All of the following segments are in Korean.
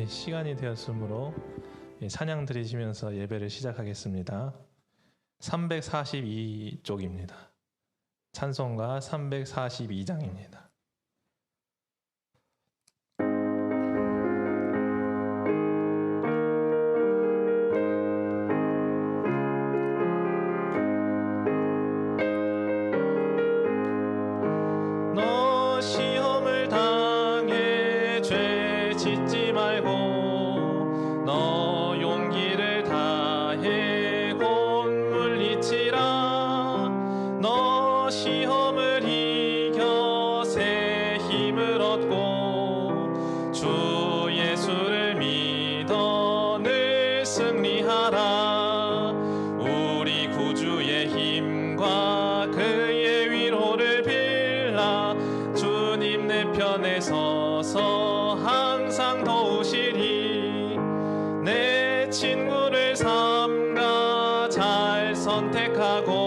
시간이 되었으므로 찬양 드리시면서 예배를 시작하겠습니다. 342쪽입니다. 찬송가 342장입니다. 너 시험을 당해 죄 짓지 말고 너 용기를 다해 곧 물리치라. 너 시험을 이겨 새 힘을 얻고 주 예수를 믿어 늘 승리하라. 우리 구주의 힘과 그의 위로를 빌라. 주님 내 편에 서서 항상 도우시리. 내 친구를 삼가 잘 선택하고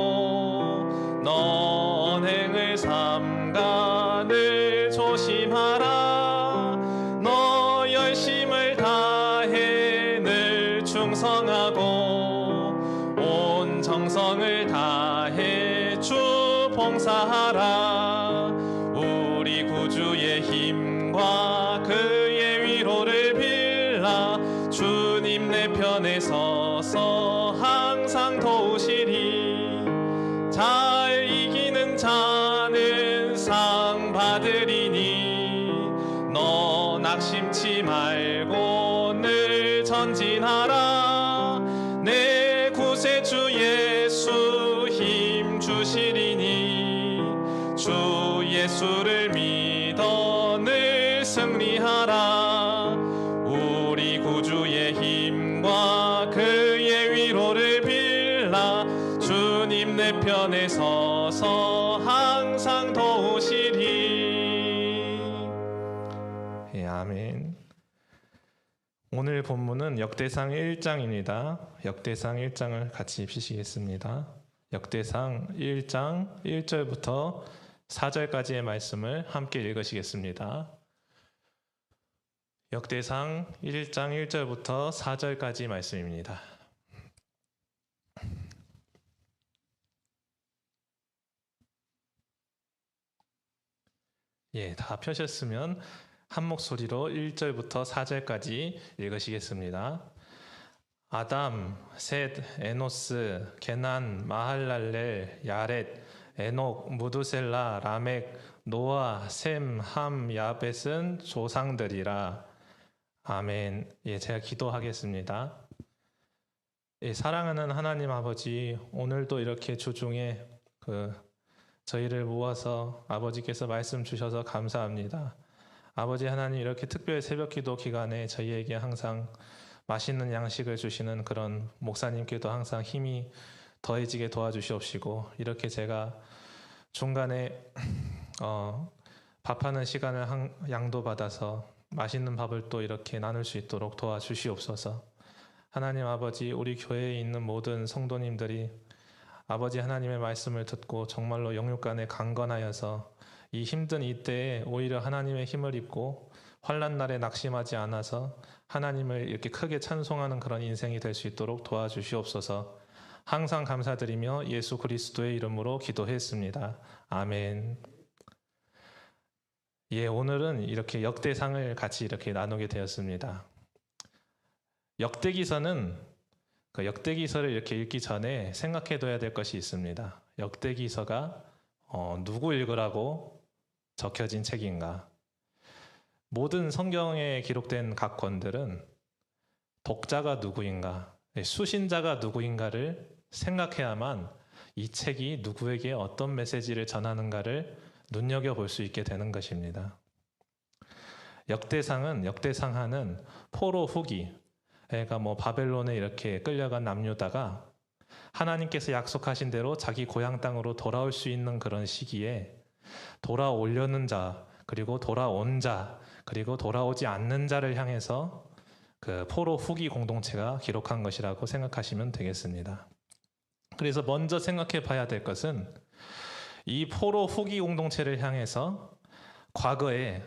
너 언행을 삼가 늘 조심하라. 너 열심을 다해 늘 충성하고 온 정성을 다해 주 봉사하라. 우리 구주의 힘과 그의 위로를 빌라. 주님 내 편에 서서 항상 도우시리. 잘 이기는 자는 상 받으리니 너 낙심치 말고 늘 전진하라. 내 구세주 예수 힘 주시리니 주 예수를 믿어 늘 승리하라. 우리 구주의 힘과 그의 위로를 빌라. 주님 내 편에 서서 항상 도우시리. 아멘. 오늘 본문은 역대상 1장입니다. 역대상 1장을 같이 펴시겠습니다. 역대상 1장 1절부터 4절까지의 말씀을 함께 읽으시겠습니다. 역대상 1장 1절부터 4절까지 말씀입니다. 다 펴셨으면 한 목소리로 1절부터 4절까지 읽으시겠습니다. 아담, 셋, 에노스, 게난, 마할랄렐, 야렛, 에녹, 무두셀라, 라멕, 노아, 셈, 함, 야벳은 조상들이라. 아멘. 제가 기도하겠습니다. 사랑하는 하나님 아버지, 오늘도 이렇게 주중에 저희를 모아서 아버지께서 말씀 주셔서 감사합니다. 아버지 하나님, 이렇게 특별 새벽기도 기간에 저희에게 항상 맛있는 양식을 주시는 그런 목사님께도 항상 힘이 더해지게 도와주시옵시고, 이렇게 제가 중간에 밥하는 시간을 양도받아서 맛있는 밥을 또 이렇게 나눌 수 있도록 도와주시옵소서. 하나님 아버지, 우리 교회에 있는 모든 성도님들이 아버지 하나님의 말씀을 듣고 정말로 영육간에 강건하여서 이 힘든 이때에 오히려 하나님의 힘을 입고 환난 날에 낙심하지 않아서 하나님을 이렇게 크게 찬송하는 그런 인생이 될 수 있도록 도와주시옵소서. 항상 감사드리며 예수 그리스도의 이름으로 기도했습니다. 아멘. 오늘은 이렇게 역대상을 같이 이렇게 나누게 되었습니다. 역대기서는 역대기서를 이렇게 읽기 전에 생각해둬야 될 것이 있습니다. 역대기서가 누구 읽으라고 적혀진 책인가? 모든 성경에 기록된 각 권들은 독자가 누구인가, 수신자가 누구인가를 생각해야만 이 책이 누구에게 어떤 메시지를 전하는가를 눈여겨볼 수 있게 되는 것입니다. 역대상하는 포로 후기, 그러니까 바벨론에 이렇게 끌려간 남유다가 하나님께서 약속하신 대로 자기 고향 땅으로 돌아올 수 있는 그런 시기에 돌아오려는 자, 그리고 돌아온 자, 그리고 돌아오지 않는 자를 향해서 그 포로 후기 공동체가 기록한 것이라고 생각하시면 되겠습니다. 그래서 먼저 생각해 봐야 될 것은 이 포로 후기 공동체를 향해서 과거에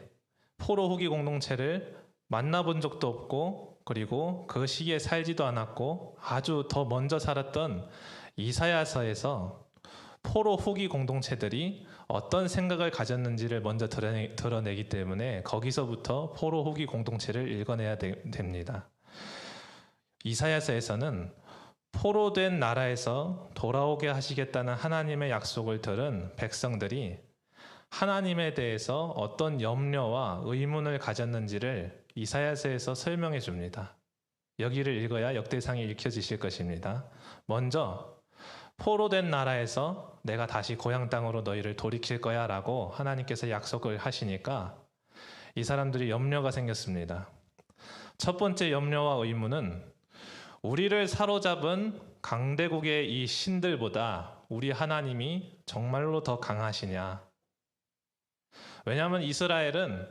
포로 후기 공동체를 만나본 적도 없고 그리고 그 시기에 살지도 않았고 아주 더 먼저 살았던 이사야서에서 포로 후기 공동체들이 어떤 생각을 가졌는지를 먼저 드러내기 때문에 거기서부터 포로 후기 공동체를 읽어내야 됩니다. 이사야서에서는 포로된 나라에서 돌아오게 하시겠다는 하나님의 약속을 들은 백성들이 하나님에 대해서 어떤 염려와 의문을 가졌는지를 이사야서에서 설명해 줍니다. 여기를 읽어야 역대상이 읽혀지실 것입니다. 먼저 포로된 나라에서 내가 다시 고향 땅으로 너희를 돌이킬 거야 라고 하나님께서 약속을 하시니까 이 사람들이 염려가 생겼습니다. 첫 번째 염려와 의문은 우리를 사로잡은 강대국의 이 신들보다 우리 하나님이 정말로 더 강하시냐? 왜냐하면 이스라엘은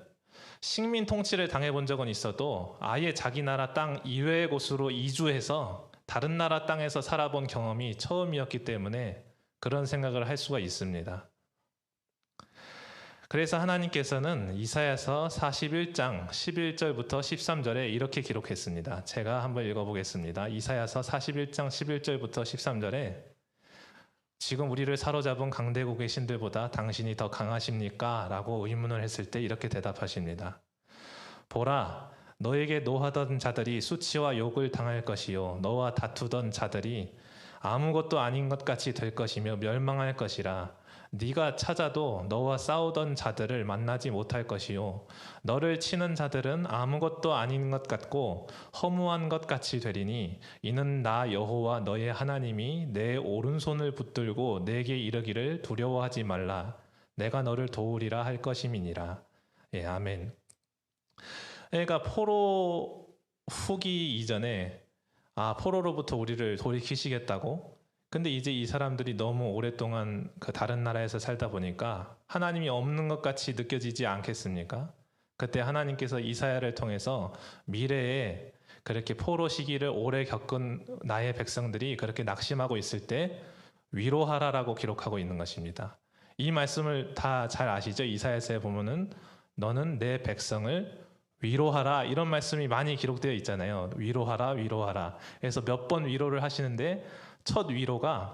식민 통치를 당해본 적은 있어도 아예 자기 나라 땅 이외의 곳으로 이주해서 다른 나라 땅에서 살아본 경험이 처음이었기 때문에 그런 생각을 할 수가 있습니다. 그래서 하나님께서는 이사야서 41장 11절부터 13절에 이렇게 기록했습니다. 제가 한번 읽어보겠습니다. 이사야서 41장 11절부터 13절에 지금 우리를 사로잡은 강대국의 신들보다 당신이 더 강하십니까? 라고 의문을 했을 때 이렇게 대답하십니다. 보라, 너에게 노하던 자들이 수치와 욕을 당할 것이요 너와 다투던 자들이 아무것도 아닌 것 같이 될 것이며 멸망할 것이라. 네가 찾아도 너와 싸우던 자들을 만나지 못할 것이요 너를 치는 자들은 아무것도 아닌 것 같고 허무한 것 같이 되리니 이는 나 여호와 너의 하나님이 내 오른손을 붙들고 내게 이르기를 두려워하지 말라. 내가 너를 도우리라 할 것임이니라. 예, 아멘. 그러니까 포로 후기 이전에 포로로부터 우리를 돌이키시겠다고. 근데 이제 이 사람들이 너무 오랫동안 그 다른 나라에서 살다 보니까 하나님이 없는 것 같이 느껴지지 않겠습니까? 그때 하나님께서 이사야를 통해서 미래에 그렇게 포로 시기를 오래 겪은 나의 백성들이 그렇게 낙심하고 있을 때 위로하라라고 기록하고 있는 것입니다. 이 말씀을 다 잘 아시죠? 이사야서에 보면은 너는 내 백성을 위로하라 이런 말씀이 많이 기록되어 있잖아요. 위로하라, 위로하라. 그래서 몇 번 위로를 하시는데 첫 위로가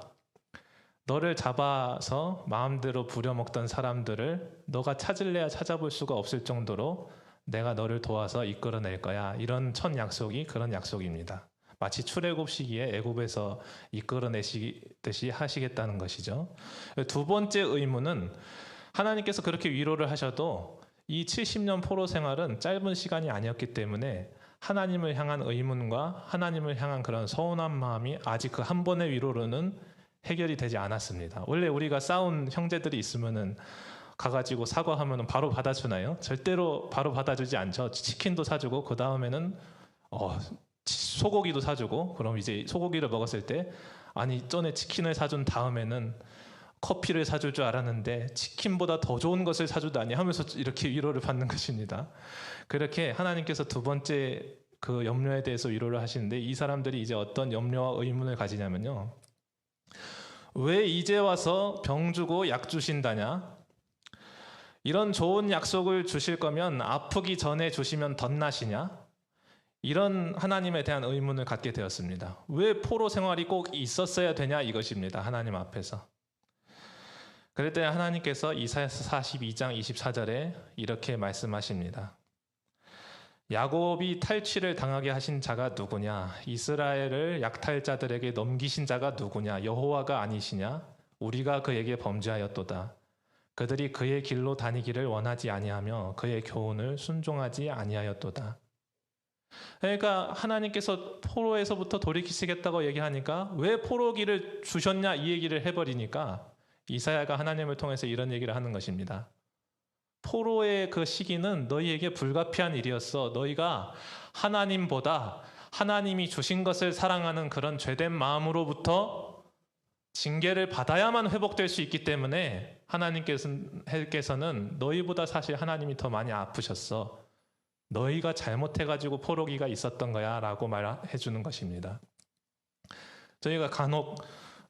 너를 잡아서 마음대로 부려먹던 사람들을 너가 찾을래야 찾아볼 수가 없을 정도로 내가 너를 도와서 이끌어낼 거야. 이런 첫 약속이 그런 약속입니다. 마치 출애굽 시기에 애굽에서 이끌어내시듯이 하시겠다는 것이죠. 두 번째 의무는 하나님께서 그렇게 위로를 하셔도 이 70년 포로 생활은 짧은 시간이 아니었기 때문에 하나님을 향한 의문과 하나님을 향한 그런 서운한 마음이 아직 그 한 번의 위로로는 해결이 되지 않았습니다. 원래 우리가 싸운 형제들이 있으면은 가가지고 사과하면 바로 받아주나요? 절대로 바로 받아주지 않죠. 치킨도 사주고 그 다음에는 소고기도 사주고 그럼 이제 소고기를 먹었을 때 아니 전에 치킨을 사준 다음에는 커피를 사줄 줄 알았는데 치킨보다 더 좋은 것을 사주다니 하면서 이렇게 위로를 받는 것입니다. 그렇게 하나님께서 두 번째 그 염려에 대해서 위로를 하시는데 이 사람들이 이제 어떤 염려와 의문을 가지냐면요. 왜 이제 와서 병 주고 약 주신다냐? 이런 좋은 약속을 주실 거면 아프기 전에 주시면 덧나시냐? 이런 하나님에 대한 의문을 갖게 되었습니다. 왜 포로 생활이 꼭 있었어야 되냐 이것입니다. 하나님 앞에서. 그럴 때 하나님께서 이사야서 42장 24절에 이렇게 말씀하십니다. 야곱이 탈취를 당하게 하신 자가 누구냐? 이스라엘을 약탈자들에게 넘기신 자가 누구냐? 여호와가 아니시냐? 우리가 그에게 범죄하였도다. 그들이 그의 길로 다니기를 원하지 아니하며 그의 교훈을 순종하지 아니하였도다. 그러니까 하나님께서 포로에서부터 돌이키시겠다고 얘기하니까 왜 포로기를 주셨냐 이 얘기를 해버리니까 이사야가 하나님을 통해서 이런 얘기를 하는 것입니다. 포로의 그 시기는 너희에게 불가피한 일이었어. 너희가 하나님보다 하나님이 주신 것을 사랑하는 그런 죄된 마음으로부터 징계를 받아야만 회복될 수 있기 때문에 하나님께서는 너희보다 사실 하나님이 더 많이 아프셨어. 너희가 잘못해가지고 포로기가 있었던 거야 라고 말해 주는 것입니다. 저희가 간혹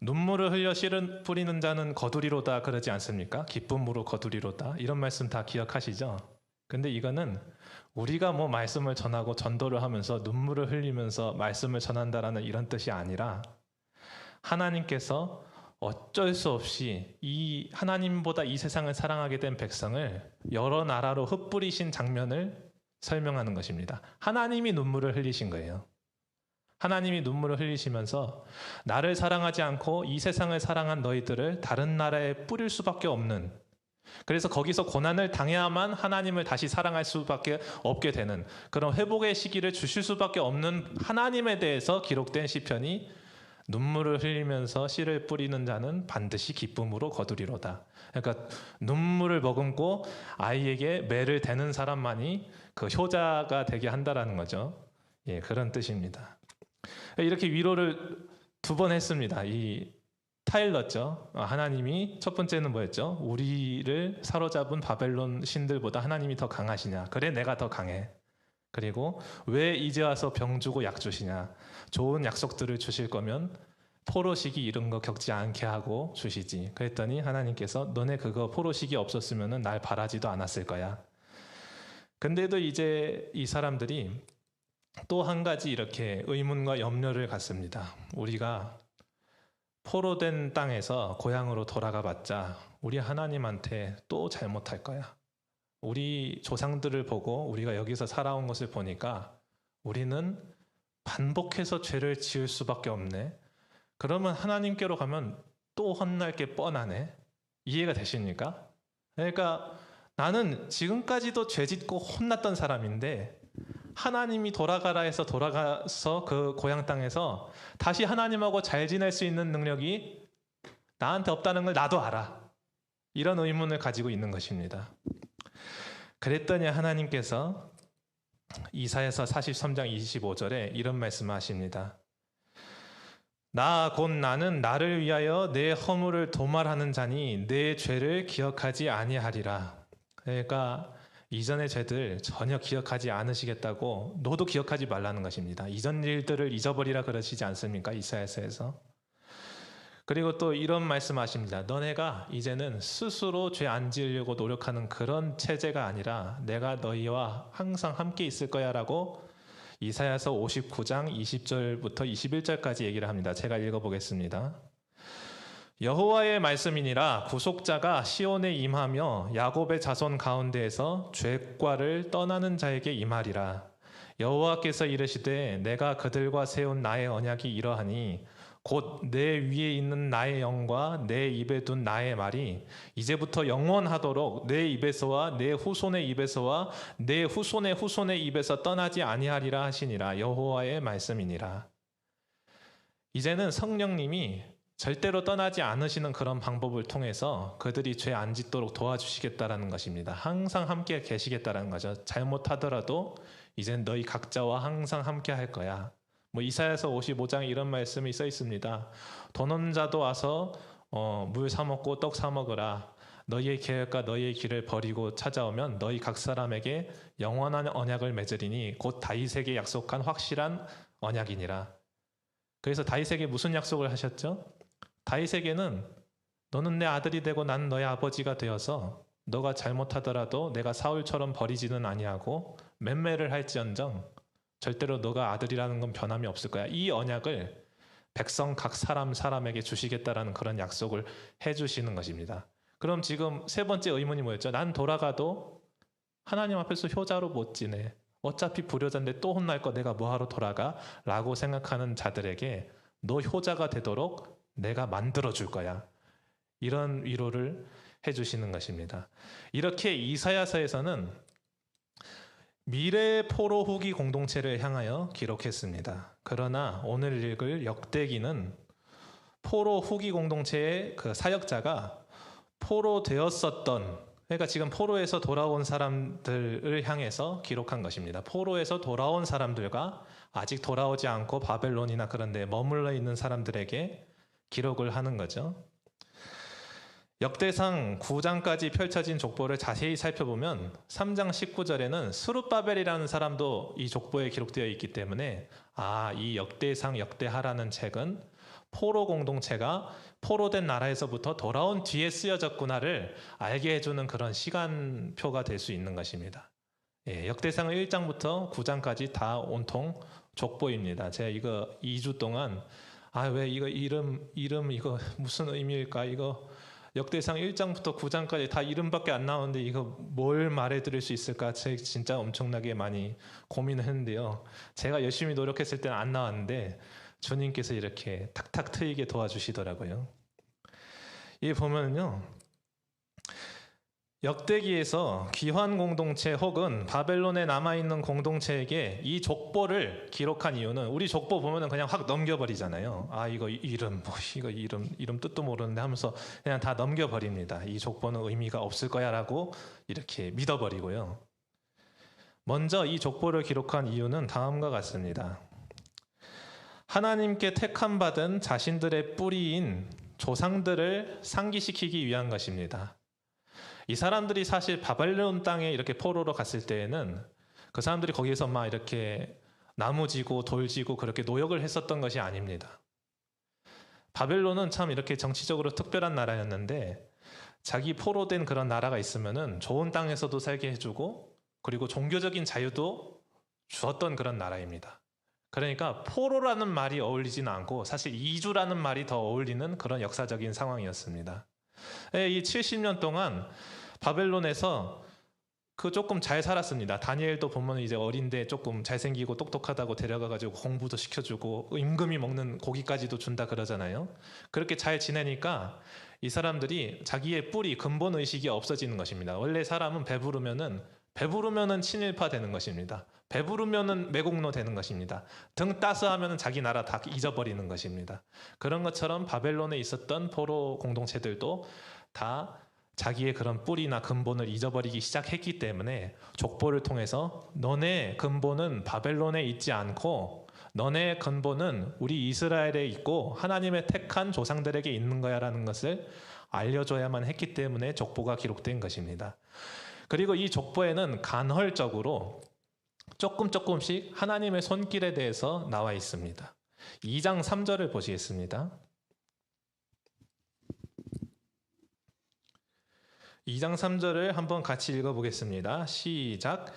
눈물을 흘려 씨를 뿌리는 자는 거두리로다 그러지 않습니까? 기쁨으로 거두리로다. 이런 말씀 다 기억하시죠? 근데 이거는 우리가 뭐 말씀을 전하고 전도를 하면서 눈물을 흘리면서 말씀을 전한다라는 이런 뜻이 아니라 하나님께서 어쩔 수 없이 이 하나님보다 이 세상을 사랑하게 된 백성을 여러 나라로 흩뿌리신 장면을 설명하는 것입니다. 하나님이 눈물을 흘리신 거예요. 하나님이 눈물을 흘리시면서 나를 사랑하지 않고 이 세상을 사랑한 너희들을 다른 나라에 뿌릴 수밖에 없는, 그래서 거기서 고난을 당해야만 하나님을 다시 사랑할 수밖에 없게 되는 그런 회복의 시기를 주실 수밖에 없는 하나님에 대해서 기록된 시편이 눈물을 흘리면서 씨를 뿌리는 자는 반드시 기쁨으로 거두리로다. 그러니까 눈물을 머금고 아이에게 매를 대는 사람만이 그 효자가 되게 한다라는 거죠. 예, 그런 뜻입니다. 이렇게 위로를 2번 했습니다. 이 타일렀죠. 하나님이 첫 번째는 뭐였죠? 우리를 사로잡은 바벨론 신들보다 하나님이 더 강하시냐? 그래, 내가 더 강해. 그리고 왜 이제 와서 병 주고 약 주시냐? 좋은 약속들을 주실 거면 포로 시기 이런 거 겪지 않게 하고 주시지. 그랬더니 하나님께서 너네 그거 포로 시기 없었으면 날 바라지도 않았을 거야. 근데도 이제 이 사람들이 또 한 가지 이렇게 의문과 염려를 갖습니다. 우리가 포로된 땅에서 고향으로 돌아가 봤자 우리 하나님한테 또 잘못할 거야. 우리 조상들을 보고 우리가 여기서 살아온 것을 보니까 우리는 반복해서 죄를 지을 수밖에 없네. 그러면 하나님께로 가면 또 혼날 게 뻔하네. 이해가 되십니까? 그러니까 나는 지금까지도 죄 짓고 혼났던 사람인데 하나님이 돌아가라 해서 돌아가서 그 고향 땅에서 다시 하나님하고 잘 지낼 수 있는 능력이 나한테 없다는 걸 나도 알아. 이런 의문을 가지고 있는 것입니다. 그랬더니 하나님께서 이사야서 43장 25절에 이런 말씀을 하십니다. 나 곧 나는 나를 위하여 내 허물을 도말하는 자니 내 죄를 기억하지 아니하리라. 그러니까 이전의 죄들 전혀 기억하지 않으시겠다고 너도 기억하지 말라는 것입니다. 이전 일들을 잊어버리라 그러시지 않습니까? 이사야서에서. 그리고 또 이런 말씀하십니다. 너네가 이제는 스스로 죄 안 지으려고 노력하는 그런 체제가 아니라 내가 너희와 항상 함께 있을 거야 라고 이사야서 59장 20절부터 21절까지 얘기를 합니다. 제가 읽어보겠습니다. 여호와의 말씀이니라 구속자가 시온에 임하며 야곱의 자손 가운데에서 죄과를 떠나는 자에게 임하리라. 여호와께서 이르시되 내가 그들과 세운 나의 언약이 이러하니 곧 내 위에 있는 나의 영과 내 입에 둔 나의 말이 이제부터 영원하도록 내 입에서와 내 후손의 입에서와 내 후손의 후손의 입에서 떠나지 아니하리라 하시니라. 여호와의 말씀이니라. 이제는 성령님이 절대로 떠나지 않으시는 그런 방법을 통해서 그들이 죄 안 짓도록 도와주시겠다라는 것입니다. 항상 함께 계시겠다라는 거죠. 잘못하더라도 이젠 너희 각자와 항상 함께 할 거야. 뭐 이사야서 55장에 이런 말씀이 써 있습니다. 돈 없는 자도 와서 물 사 먹고 떡 사 먹으라. 너희의 계획과 너희의 길을 버리고 찾아오면 너희 각 사람에게 영원한 언약을 맺으리니 곧 다윗에게 약속한 확실한 언약이니라. 그래서 다윗에게 무슨 약속을 하셨죠? 다윗에게는 너는 내 아들이 되고 나는 너의 아버지가 되어서 너가 잘못하더라도 내가 사울처럼 버리지는 아니하고 맴매를 할지언정 절대로 너가 아들이라는 건 변함이 없을 거야. 이 언약을 백성 각 사람에게 주시겠다라는 그런 약속을 해주시는 것입니다. 그럼 지금 세 번째 의문이 뭐였죠? 난 돌아가도 하나님 앞에서 효자로 못 지내. 어차피 불효자인데 또 혼날 거 내가 뭐하러 돌아가? 라고 생각하는 자들에게 너 효자가 되도록 내가 만들어줄 거야. 이런 위로를 해주시는 것입니다. 이렇게 이사야서에서는 미래 포로 후기 공동체를 향하여 기록했습니다. 그러나 오늘 읽을 역대기는 포로 후기 공동체의 그 사역자가 포로 되었었던, 그러니까 지금 포로에서 돌아온 사람들을 향해서 기록한 것입니다. 포로에서 돌아온 사람들과 아직 돌아오지 않고 바벨론이나 그런 데 머물러 있는 사람들에게 기록을 하는 거죠. 역대상 9장까지 펼쳐진 족보를 자세히 살펴보면 3장 19절에는 스룹바벨이라는 사람도 이 족보에 기록되어 있기 때문에 이 역대상 역대하라는 책은 포로 공동체가 포로된 나라에서부터 돌아온 뒤에 쓰여졌구나를 알게 해주는 그런 시간표가 될 수 있는 것입니다. 예, 역대상 1장부터 9장까지 다 온통 족보입니다. 제가 이거 2주 동안 왜 이거 이름 이거 무슨 의미일까? 이거 역대상 1장부터 9장까지 다 이름밖에 안 나오는데 이거 뭘 말해드릴 수 있을까? 제가 진짜 엄청나게 많이 고민을 했는데요. 제가 열심히 노력했을 때는 안 나왔는데 주님께서 이렇게 탁탁 트이게 도와주시더라고요. 이 보면요, 역대기에서 귀환 공동체 혹은 바벨론에 남아있는 공동체에게 이 족보를 기록한 이유는, 우리 족보 보면은 그냥 확 넘겨버리잖아요. 이거 이름, 이거 이름 뜻도 모르는데 하면서 그냥 다 넘겨버립니다. 이 족보는 의미가 없을 거야 라고 이렇게 믿어버리고요. 먼저 이 족보를 기록한 이유는 다음과 같습니다. 하나님께 택함받은 자신들의 뿌리인 조상들을 상기시키기 위한 것입니다. 이 사람들이 사실 바벨론 땅에 이렇게 포로로 갔을 때에는 그 사람들이 거기에서 막 이렇게 나무지고 돌지고 그렇게 노역을 했었던 것이 아닙니다. 바벨론은 참 이렇게 정치적으로 특별한 나라였는데 자기 포로된 그런 나라가 있으면은 좋은 땅에서도 살게 해주고 그리고 종교적인 자유도 주었던 그런 나라입니다. 그러니까 포로라는 말이 어울리지는 않고 사실 이주라는 말이 더 어울리는 그런 역사적인 상황이었습니다. 이 70년 동안 바벨론에서 조금 잘 살았습니다. 다니엘도 보면 이제 어린데 조금 잘생기고 똑똑하다고 데려가가지고 공부도 시켜주고 임금이 먹는 고기까지도 준다 그러잖아요. 그렇게 잘 지내니까 이 사람들이 자기의 뿌리, 근본 의식이 없어지는 것입니다. 원래 사람은 배부르면은 친일파 되는 것입니다. 배부르면은 매국노 되는 것입니다. 등 따스하면은 자기 나라 다 잊어버리는 것입니다. 그런 것처럼 바벨론에 있었던 포로 공동체들도 다 자기의 그런 뿌리나 근본을 잊어버리기 시작했기 때문에 족보를 통해서 너네 근본은 바벨론에 있지 않고 너네 근본은 우리 이스라엘에 있고 하나님의 택한 조상들에게 있는 거야 라는 것을 알려줘야만 했기 때문에 족보가 기록된 것입니다. 그리고 이 족보에는 간헐적으로 조금씩 하나님의 손길에 대해서 나와 있습니다. 2장 3절을 보시겠습니다. 2장 3절을 한번 같이 읽어보겠습니다. 시작.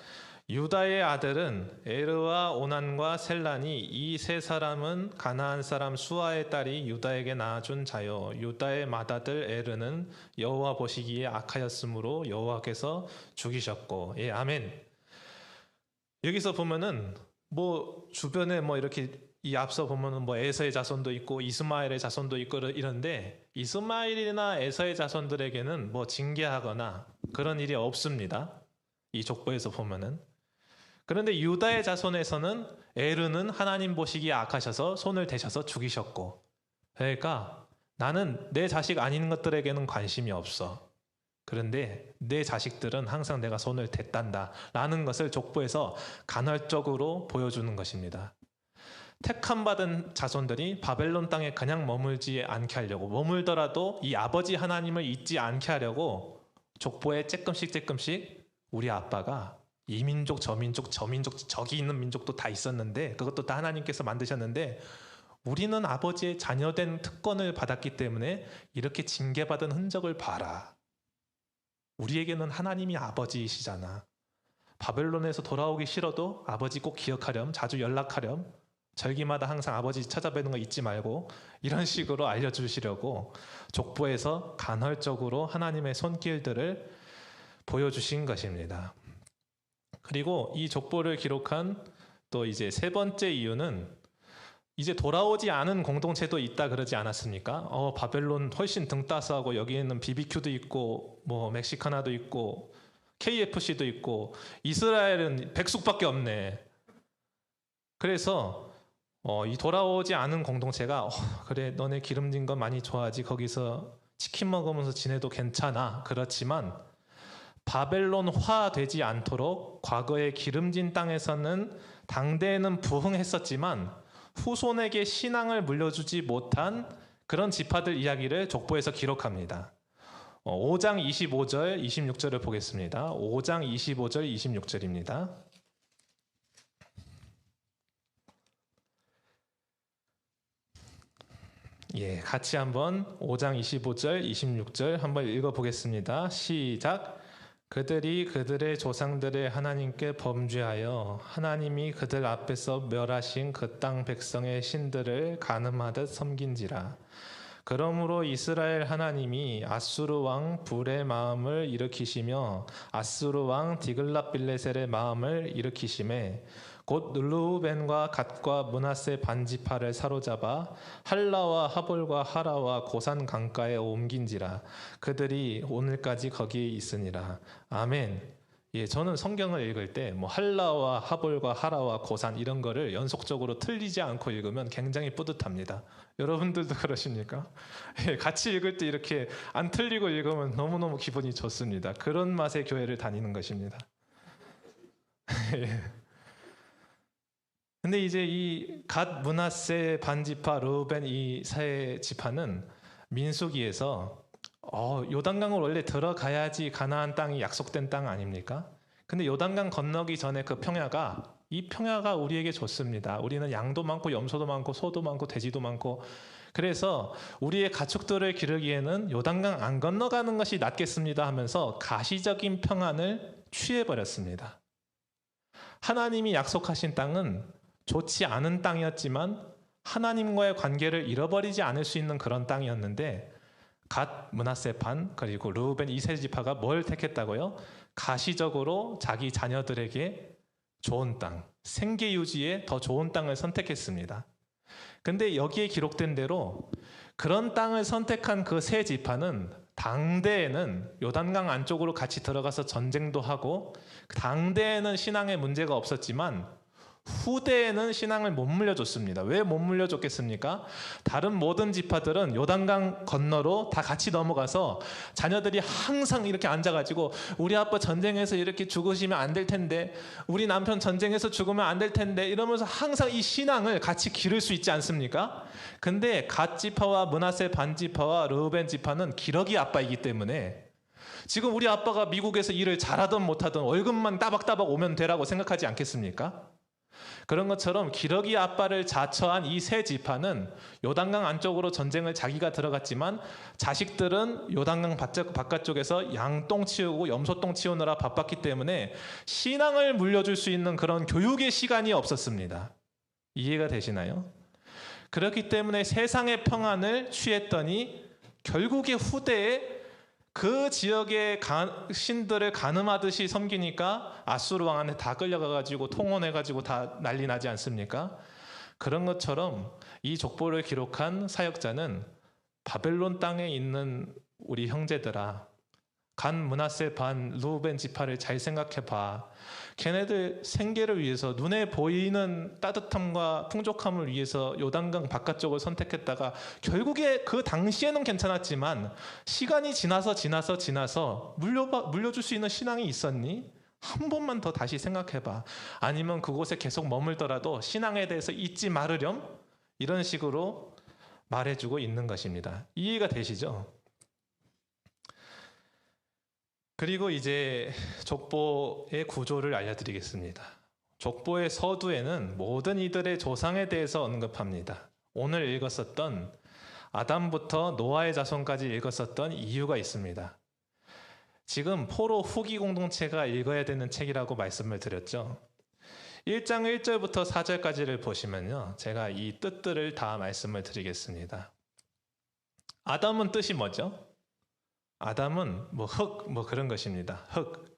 유다의 아들은 에르와 오난과 셀란이 이 세 사람은 가나안 사람 수아의 딸이 유다에게 낳아준 자요. 유다의 맏아들 에르는 여호와 보시기에 악하였으므로 여호와께서 죽이셨고. 예, 아멘. 여기서 보면은 주변에 이렇게 이 앞서 보면은 에서의 자손도 있고 이스마엘의 자손도 있고 이런데 이스마엘이나 에서의 자손들에게는 징계하거나 그런 일이 없습니다. 이 족보에서 보면은. 그런데 유다의 자손에서는 에르는 하나님 보시기에 악하셔서 손을 대셔서 죽이셨고, 그러니까 나는 내 자식 아닌 것들에게는 관심이 없어. 그런데 내 자식들은 항상 내가 손을 댔단다 라는 것을 족보에서 간헐적으로 보여주는 것입니다. 택함받은 자손들이 바벨론 땅에 그냥 머물지 않게 하려고, 머물더라도 이 아버지 하나님을 잊지 않게 하려고 족보에 조금씩 우리 아빠가 이 민족 저 민족 저기 있는 민족도 다 있었는데 그것도 다 하나님께서 만드셨는데 우리는 아버지의 자녀된 특권을 받았기 때문에 이렇게 징계받은 흔적을 봐라. 우리에게는 하나님이 아버지이시잖아. 바벨론에서 돌아오기 싫어도 아버지 꼭 기억하렴, 자주 연락하렴, 절기마다 항상 아버지 찾아뵈는 거 잊지 말고, 이런 식으로 알려주시려고 족보에서 간헐적으로 하나님의 손길들을 보여주신 것입니다. 그리고 이 족보를 기록한 또 이제 세 번째 이유는 이제 돌아오지 않은 공동체도 있다 그러지 않았습니까? 바벨론 훨씬 등 따스하고 여기에는 BBQ도 있고 멕시카나도 있고 KFC도 있고 이스라엘은 백숙밖에 없네. 그래서 이 돌아오지 않은 공동체가 그래 너네 기름진 거 많이 좋아하지, 거기서 치킨 먹으면서 지내도 괜찮아. 그렇지만 바벨론화 되지 않도록 과거의 기름진 땅에서는 당대에는 부흥했었지만 후손에게 신앙을 물려주지 못한 그런 지파들 이야기를 족보에서 기록합니다. 5장 25절 26절을 보겠습니다. 5장 25절 26절입니다. 예, 같이 한번 5장 25절 26절 한번 읽어보겠습니다. 시작. 그들이 그들의 조상들의 하나님께 범죄하여 하나님이 그들 앞에서 멸하신 그 땅 백성의 신들을 간음하듯 섬긴지라. 그러므로 이스라엘 하나님이 아수르 왕 불의 마음을 일으키시며 아수르 왕 디글랏빌레셀의 마음을 일으키심에 곧 르우벤과 갓과 므낫세 반지파를 사로잡아 할라와 하볼과 하라와 고산 강가에 옮긴지라. 그들이 오늘까지 거기에 있으니라. 아멘. 예, 저는 성경을 읽을 때 뭐 할라와 하볼과 하라와 고산 이런 거를 연속적으로 틀리지 않고 읽으면 굉장히 뿌듯합니다. 여러분들도 그러십니까? 예, 같이 읽을 때 이렇게 안 틀리고 읽으면 너무너무 기분이 좋습니다. 그런 맛의 교회를 다니는 것입니다. 예. 근데 이제 이 갓, 므낫세, 반지파, 르우벤 이 세 지파는 민수기에서 요단강을 원래 들어가야지 가나안 땅이 약속된 땅 아닙니까? 근데 요단강 건너기 전에 그 평야가 이 평야가 우리에게 좋습니다. 우리는 양도 많고 염소도 많고 소도 많고 돼지도 많고 그래서 우리의 가축들을 기르기에는 요단강 안 건너가는 것이 낫겠습니다 하면서 가시적인 평안을 취해버렸습니다. 하나님이 약속하신 땅은 좋지 않은 땅이었지만 하나님과의 관계를 잃어버리지 않을 수 있는 그런 땅이었는데 갓, 므낫세 반 그리고 르우벤 이 세 지파가 뭘 택했다고요? 가시적으로 자기 자녀들에게 좋은 땅, 생계 유지에 더 좋은 땅을 선택했습니다. 근데 여기에 기록된 대로 그런 땅을 선택한 그 세 지파는 당대에는 요단강 안쪽으로 같이 들어가서 전쟁도 하고 당대에는 신앙에 문제가 없었지만 후대에는 신앙을 못 물려줬습니다. 왜 못 물려줬겠습니까? 다른 모든 지파들은 요단강 건너로 다 같이 넘어가서 자녀들이 항상 이렇게 앉아가지고 우리 아빠 전쟁에서 이렇게 죽으시면 안 될 텐데 우리 남편 전쟁에서 죽으면 안 될 텐데 이러면서 항상 이 신앙을 같이 기를 수 있지 않습니까? 근데 갓 지파와 므낫세 반 지파와 르우벤 지파는 기러기 아빠이기 때문에 지금 우리 아빠가 미국에서 일을 잘하든 못하든 월급만 따박따박 오면 되라고 생각하지 않겠습니까? 그런 것처럼 기러기 아빠를 자처한 이 세 지파는 요단강 안쪽으로 전쟁을 자기가 들어갔지만 자식들은 요단강 바깥쪽에서 양똥 치우고 염소똥 치우느라 바빴기 때문에 신앙을 물려줄 수 있는 그런 교육의 시간이 없었습니다. 이해가 되시나요? 그렇기 때문에 세상의 평안을 취했더니 결국에 후대에 그 지역의 신들을 간음하듯이 섬기니까 아수르 왕한테 다 끌려가가지고 통혼해가지고 다 난리 나지 않습니까? 그런 것처럼 이 족보를 기록한 사역자는 바벨론 땅에 있는 우리 형제들아, 간, 므낫세, 반, 르우벤 지파를 잘 생각해봐. 걔네들 생계를 위해서 눈에 보이는 따뜻함과 풍족함을 위해서 요단강 바깥쪽을 선택했다가 결국에 그 당시에는 괜찮았지만 시간이 지나서 물려줄 수 있는 신앙이 있었니? 한 번만 더 다시 생각해봐. 아니면 그곳에 계속 머물더라도 신앙에 대해서 잊지 말으렴? 이런 식으로 말해주고 있는 것입니다. 이해가 되시죠? 그리고 이제 족보의 구조를 알려드리겠습니다. 족보의 서두에는 모든 이들의 조상에 대해서 언급합니다. 오늘 읽었었던 아담부터 노아의 자손까지 읽었었던 이유가 있습니다. 지금 포로 후기 공동체가 읽어야 되는 책이라고 말씀을 드렸죠. 1장 1절부터 4절까지를 보시면요, 제가 이 뜻들을 다 말씀을 드리겠습니다. 아담은 뜻이 뭐죠? 아담은 흙 그런 것입니다. 흙.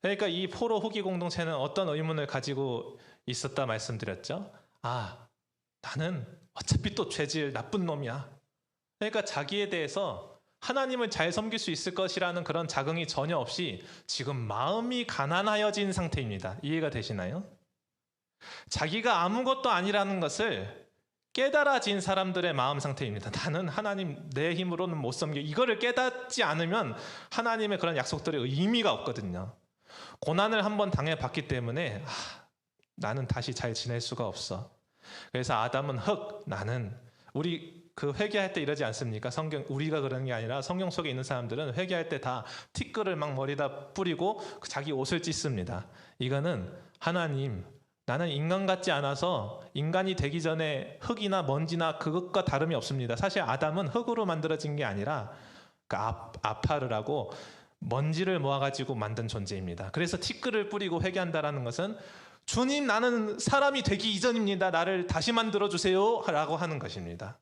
그러니까 이 포로 후기 공동체는 어떤 의문을 가지고 있었다 말씀드렸죠. 나는 어차피 또 죄질 나쁜 놈이야. 그러니까 자기에 대해서 하나님을 잘 섬길 수 있을 것이라는 그런 자긍이 전혀 없이 지금 마음이 가난하여진 상태입니다. 이해가 되시나요? 자기가 아무것도 아니라는 것을 깨달아진 사람들의 마음 상태입니다. 나는 하나님 내 힘으로는 못 섬겨. 이거를 깨닫지 않으면 하나님의 그런 약속들의 의미가 없거든요. 고난을 한번 당해봤기 때문에 나는 다시 잘 지낼 수가 없어. 그래서 아담은 흙, 나는 우리 그 회개할 때 이러지 않습니까? 우리가 그러는 게 아니라 성경 속에 있는 사람들은 회개할 때 다 티끌을 막 머리다 뿌리고 자기 옷을 찢습니다. 이거는 하나님, 나는 인간 같지 않아서 인간이 되기 전에 흙이나 먼지나 그것과 다름이 없습니다. 사실 아담은 흙으로 만들어진 게 아니라 아파르라고 먼지를 모아가지고 만든 존재입니다. 그래서 티끌을 뿌리고 회개한다라는 것은 주님, 나는 사람이 되기 이전입니다. 나를 다시 만들어주세요 라고 하는 것입니다.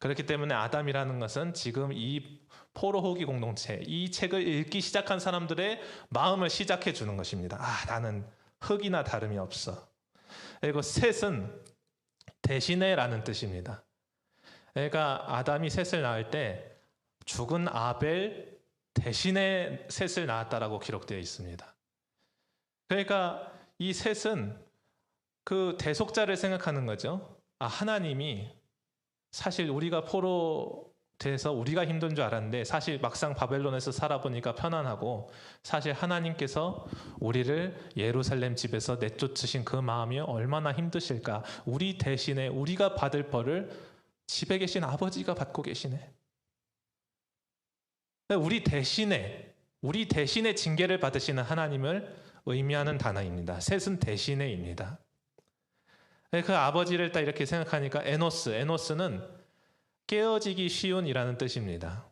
그렇기 때문에 아담이라는 것은 지금 이 포로호기 공동체, 이 책을 읽기 시작한 사람들의 마음을 시작해 주는 것입니다. 나는 흙이나 다름이 없어. 그리고 셋은 대신에라는 뜻입니다. 그러니까 아담이 셋을 낳을 때 죽은 아벨 대신에 셋을 낳았다라고 기록되어 있습니다. 그러니까 이 셋은 그 대속자를 생각하는 거죠. 하나님이 사실 우리가 포로 돼서 우리가 힘든 줄 알았는데 사실 막상 바벨론에서 살아보니까 편안하고, 사실 하나님께서 우리를 예루살렘 집에서 내쫓으신 그 마음이 얼마나 힘드실까. 우리 대신에 우리가 받을 벌을 집에 계신 아버지가 받고 계시네. 우리 대신에 징계를 받으시는 하나님을 의미하는 단어입니다. 셋은 대신에입니다. 그 아버지를 딱 이렇게 생각하니까 에노스는 깨어지기 쉬운이라는 뜻입니다.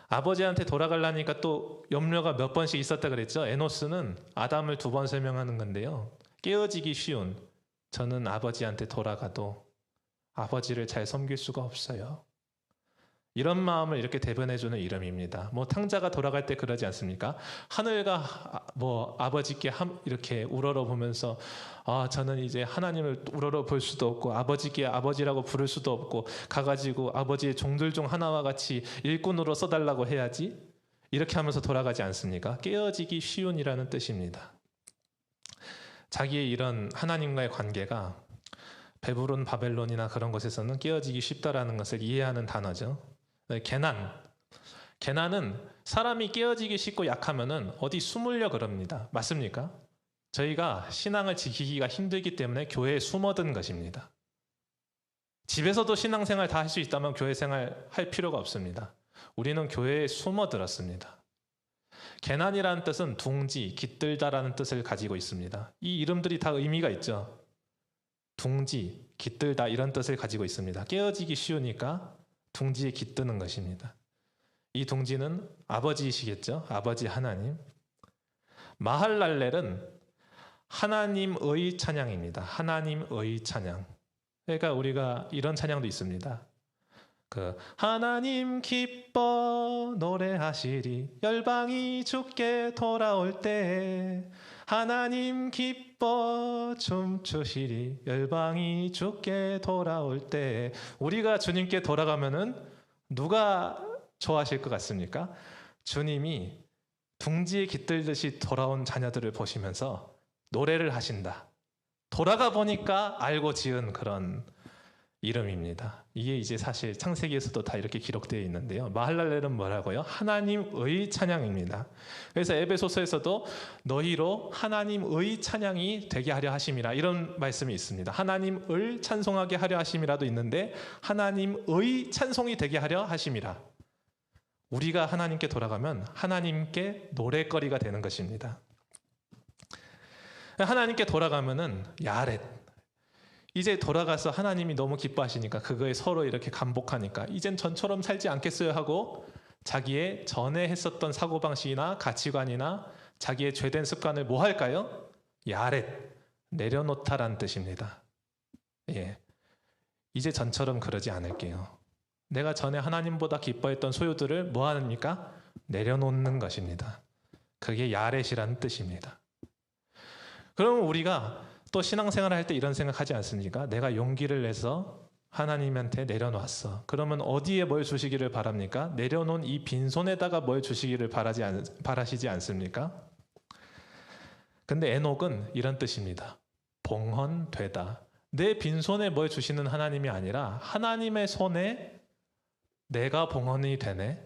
아버지한테 돌아가려니까 또 염려가 몇 번씩 있었다 그랬죠. 에노스는 아담을 2번 설명하는 건데요. 깨어지기 쉬운, 저는 아버지한테 돌아가도 아버지를 잘 섬길 수가 없어요. 이런 마음을 이렇게 대변해주는 이름입니다. 탕자가 돌아갈 때 그러지 않습니까? 하늘과 아버지께 이렇게 우러러 보면서 저는 이제 하나님을 우러러 볼 수도 없고 아버지께 아버지라고 부를 수도 없고 가가지고 아버지의 종들 중 하나와 같이 일꾼으로 써달라고 해야지, 이렇게 하면서 돌아가지 않습니까? 깨어지기 쉬운이라는 뜻입니다. 자기의 이런 하나님과의 관계가 베부론, 바벨론이나 그런 곳에서는 깨어지기 쉽다라는 것을 이해하는 단어죠. 개난은 사람이 깨어지기 쉽고 약하면은 어디 숨으려 그럽니다. 맞습니까? 저희가 신앙을 지키기가 힘들기 때문에 교회에 숨어든 것입니다. 집에서도 신앙생활 다 할 수 있다면 교회 생활 할 필요가 없습니다. 우리는 교회에 숨어들었습니다. 개난이라는 뜻은 둥지, 깃들다라는 뜻을 가지고 있습니다. 이 이름들이 다 의미가 있죠. 둥지, 깃들다 이런 뜻을 가지고 있습니다. 깨어지기 쉬우니까 둥지에 깃드는 것입니다. 이 둥지는 아버지이시겠죠. 아버지 하나님. 마할랄렐은 하나님의 찬양입니다. 하나님의 찬양. 그러니까 우리가 이런 찬양도 있습니다. 하나님 기뻐 노래하시리 열방이 주께 돌아올 때, 하나님 기뻐 춤추시리 열방이 주께 돌아올 때. 우리가 주님께 돌아가면은 누가 좋아하실 것 같습니까? 주님이 둥지에 깃들듯이 돌아온 자녀들을 보시면서 노래를 하신다. 돌아가 보니까 알고 지은 그런 이름입니다. 이게 이제 사실 창세기에서도 다 이렇게 기록되어 있는데요. 마할랄렐은 뭐라고요? 하나님의 찬양입니다. 그래서 에베소서에서도 너희로 하나님의 찬양이 되게 하려 하심이라, 이런 말씀이 있습니다. 하나님을 찬송하게 하려 하심이라도 있는데 하나님의 찬송이 되게 하려 하심이라. 우리가 하나님께 돌아가면 하나님께 노래거리가 되는 것입니다. 하나님께 돌아가면은 야렛, 이제 돌아가서 하나님이 너무 기뻐하시니까 그거에 서로 이렇게 감복하니까 이젠 전처럼 살지 않겠어요 하고 자기의 전에 했었던 사고방식이나 가치관이나 자기의 죄된 습관을 뭐 할까요? 야렛, 내려놓다라는 뜻입니다. 이제 전처럼 그러지 않을게요. 내가 전에 하나님보다 기뻐했던 소유들을 뭐 합니까? 내려놓는 것입니다. 그게 야렛이라는 뜻입니다. 그러면 우리가 또 신앙생활을 할 때 이런 생각하지 않습니까? 내가 용기를 내서 하나님한테 내려놓았어. 그러면 어디에 뭘 주시기를 바랍니까? 내려놓은 이 빈손에다가 뭘 주시기를 바라시지 않습니까? 근데 에녹은 이런 뜻입니다. 봉헌되다. 내 빈손에 뭘 주시는 하나님이 아니라 하나님의 손에 내가 봉헌이 되네.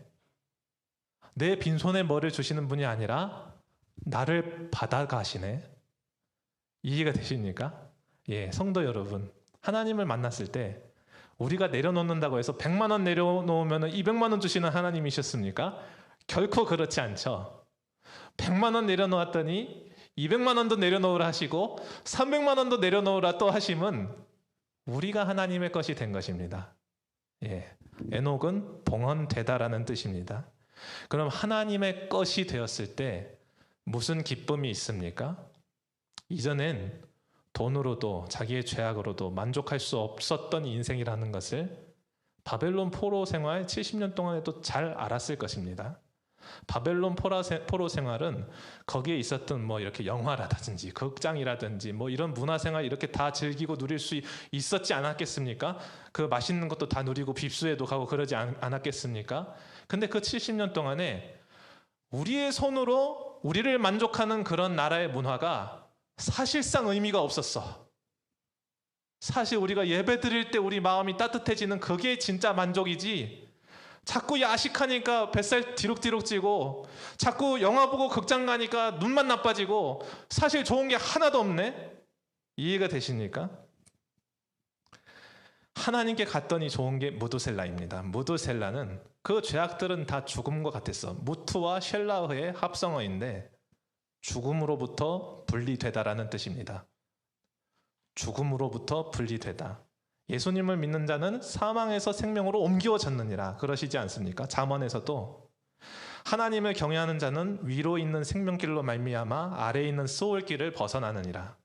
내 빈손에 뭐를 주시는 분이 아니라 나를 받아가시네. 이해가 되십니까? 성도 여러분, 하나님을 만났을 때 우리가 내려놓는다고 해서 100만 원 내려놓으면 200만 원 주시는 하나님이셨습니까? 결코 그렇지 않죠. 100만 원 내려놓았더니 200만 원도 내려놓으라 하시고 300만 원도 내려놓으라 또 하심은 우리가 하나님의 것이 된 것입니다. 에녹은 봉헌되다라는 뜻입니다. 그럼 하나님의 것이 되었을 때 무슨 기쁨이 있습니까? 이전엔 돈으로도 자기의 죄악으로도 만족할 수 없었던 인생이라는 것을 바벨론 포로 생활 70년 동안에도 잘 알았을 것입니다. 바벨론 포로 생활은 거기에 있었던 뭐 이렇게 영화라든지 극장이라든지 뭐 이런 문화생활 이렇게 다 즐기고 누릴 수 있었지 않았겠습니까? 그 맛있는 것도 다 누리고 빕스에도 가고 그러지 않았겠습니까? 근데 그 70년 동안에 우리의 손으로 우리를 만족하는 그런 나라의 문화가 사실상 의미가 없었어. 사실 우리가 예배 드릴 때 우리 마음이 따뜻해지는 그게 진짜 만족이지, 자꾸 야식하니까 뱃살 뒤룩뒤룩 찌고 자꾸 영화 보고 극장 가니까 눈만 나빠지고 사실 좋은 게 하나도 없네. 이해가 되십니까? 하나님께 갔더니 좋은 게 무드셀라입니다. 무드셀라는 그 죄악들은 다 죽음과 같았어. 무트와 쉘라흐의 합성어인데 죽음으로부터 분리되다라는 뜻입니다. 죽음으로부터 분리되다. 예수님을 믿는 자는 사망에서 생명으로 옮겨졌느니라 그러시지 않습니까? 잠언에서도 하나님을 경외하는 자는 위로 있는 생명길로 말미암아 아래에 있는 소울길을 벗어나느니라.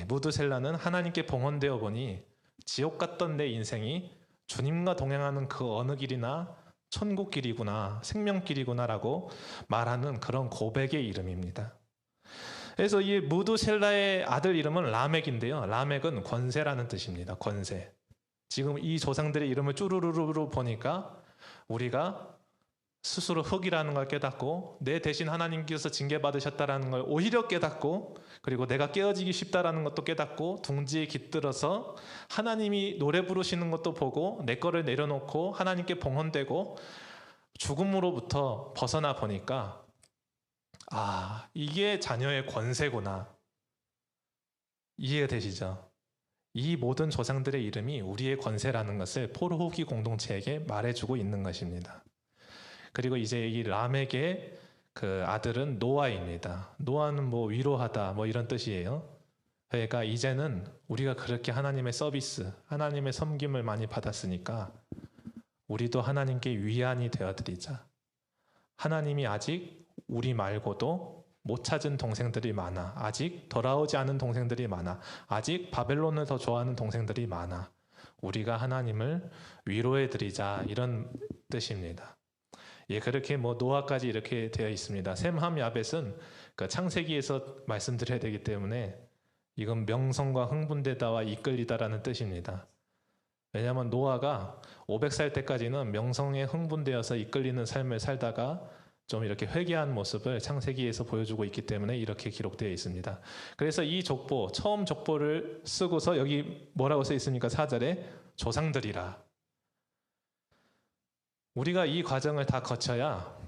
무드셀라는 하나님께 봉헌되어 보니 지옥 같던 내 인생이 주님과 동행하는 그 어느 길이나 천국길이구나, 생명길이구나라고 말하는 그런 고백의 이름입니다. 그래서 이 무드셀라의 아들 이름은 라멕인데요. 라멕은 권세라는 뜻입니다. 권세. 지금 이 조상들의 이름을 쭈루루루 보니까 우리가 스스로 흙이라는 걸 깨닫고 내 대신 하나님께서 징계받으셨다라는 걸 오히려 깨닫고, 그리고 내가 깨어지기 쉽다라는 것도 깨닫고 둥지에 깃들어서 하나님이 노래 부르시는 것도 보고 내 거를 내려놓고 하나님께 봉헌되고 죽음으로부터 벗어나 보니까 이게 자녀의 권세구나. 이해가 되시죠? 이 모든 조상들의 이름이 우리의 권세라는 것을 포로 후기 공동체에게 말해주고 있는 것입니다. 그리고 이제 이 람에게 그 아들은 노아입니다. 노아는 뭐 위로하다 뭐 이런 뜻이에요. 그러니까 이제는 우리가 그렇게 하나님의 서비스, 하나님의 섬김을 많이 받았으니까 우리도 하나님께 위안이 되어드리자. 하나님이 아직 우리 말고도 못 찾은 동생들이 많아. 아직 돌아오지 않은 동생들이 많아. 아직 바벨론을 더 좋아하는 동생들이 많아. 우리가 하나님을 위로해드리자, 이런 뜻입니다. 그렇게 뭐 노아까지 이렇게 되어 있습니다. 셈, 함, 야벳은 그 창세기에서 말씀드려야 되기 때문에 이건 명성과 흥분되다와 이끌리다라는 뜻입니다. 왜냐하면 노아가 500살 때까지는 명성에 흥분되어서 이끌리는 삶을 살다가 좀 이렇게 회개한 모습을 창세기에서 보여주고 있기 때문에 이렇게 기록되어 있습니다. 그래서 이 족보, 처음 족보를 쓰고서 여기 뭐라고 써 있습니까? 4절에 조상들이라. 우리가 이 과정을 다 거쳐야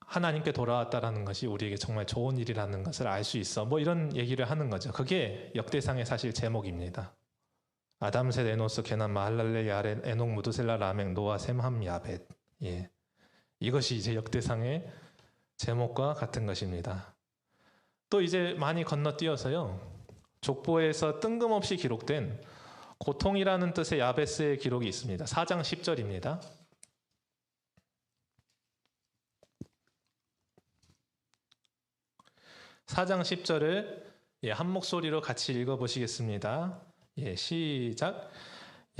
하나님께 돌아왔다라는 것이 우리에게 정말 좋은 일이라는 것을 알 수 있어. 뭐 이런 얘기를 하는 거죠. 그게 역대상의 사실 제목입니다. 아담, 셋, 에노스, 게남, 마할랄렐, 야렛, 에녹, 무드셀라, 라멕, 노아, 셈, 함, 야벳. 이것이 이제 역대상의 제목과 같은 것입니다. 또 이제 많이 건너뛰어서요, 족보에서 뜬금없이 기록된 고통이라는 뜻의 야베스의 기록이 있습니다. 4장 10절입니다. 4장 10절을 한 목소리로 같이 읽어보시겠습니다. 시작.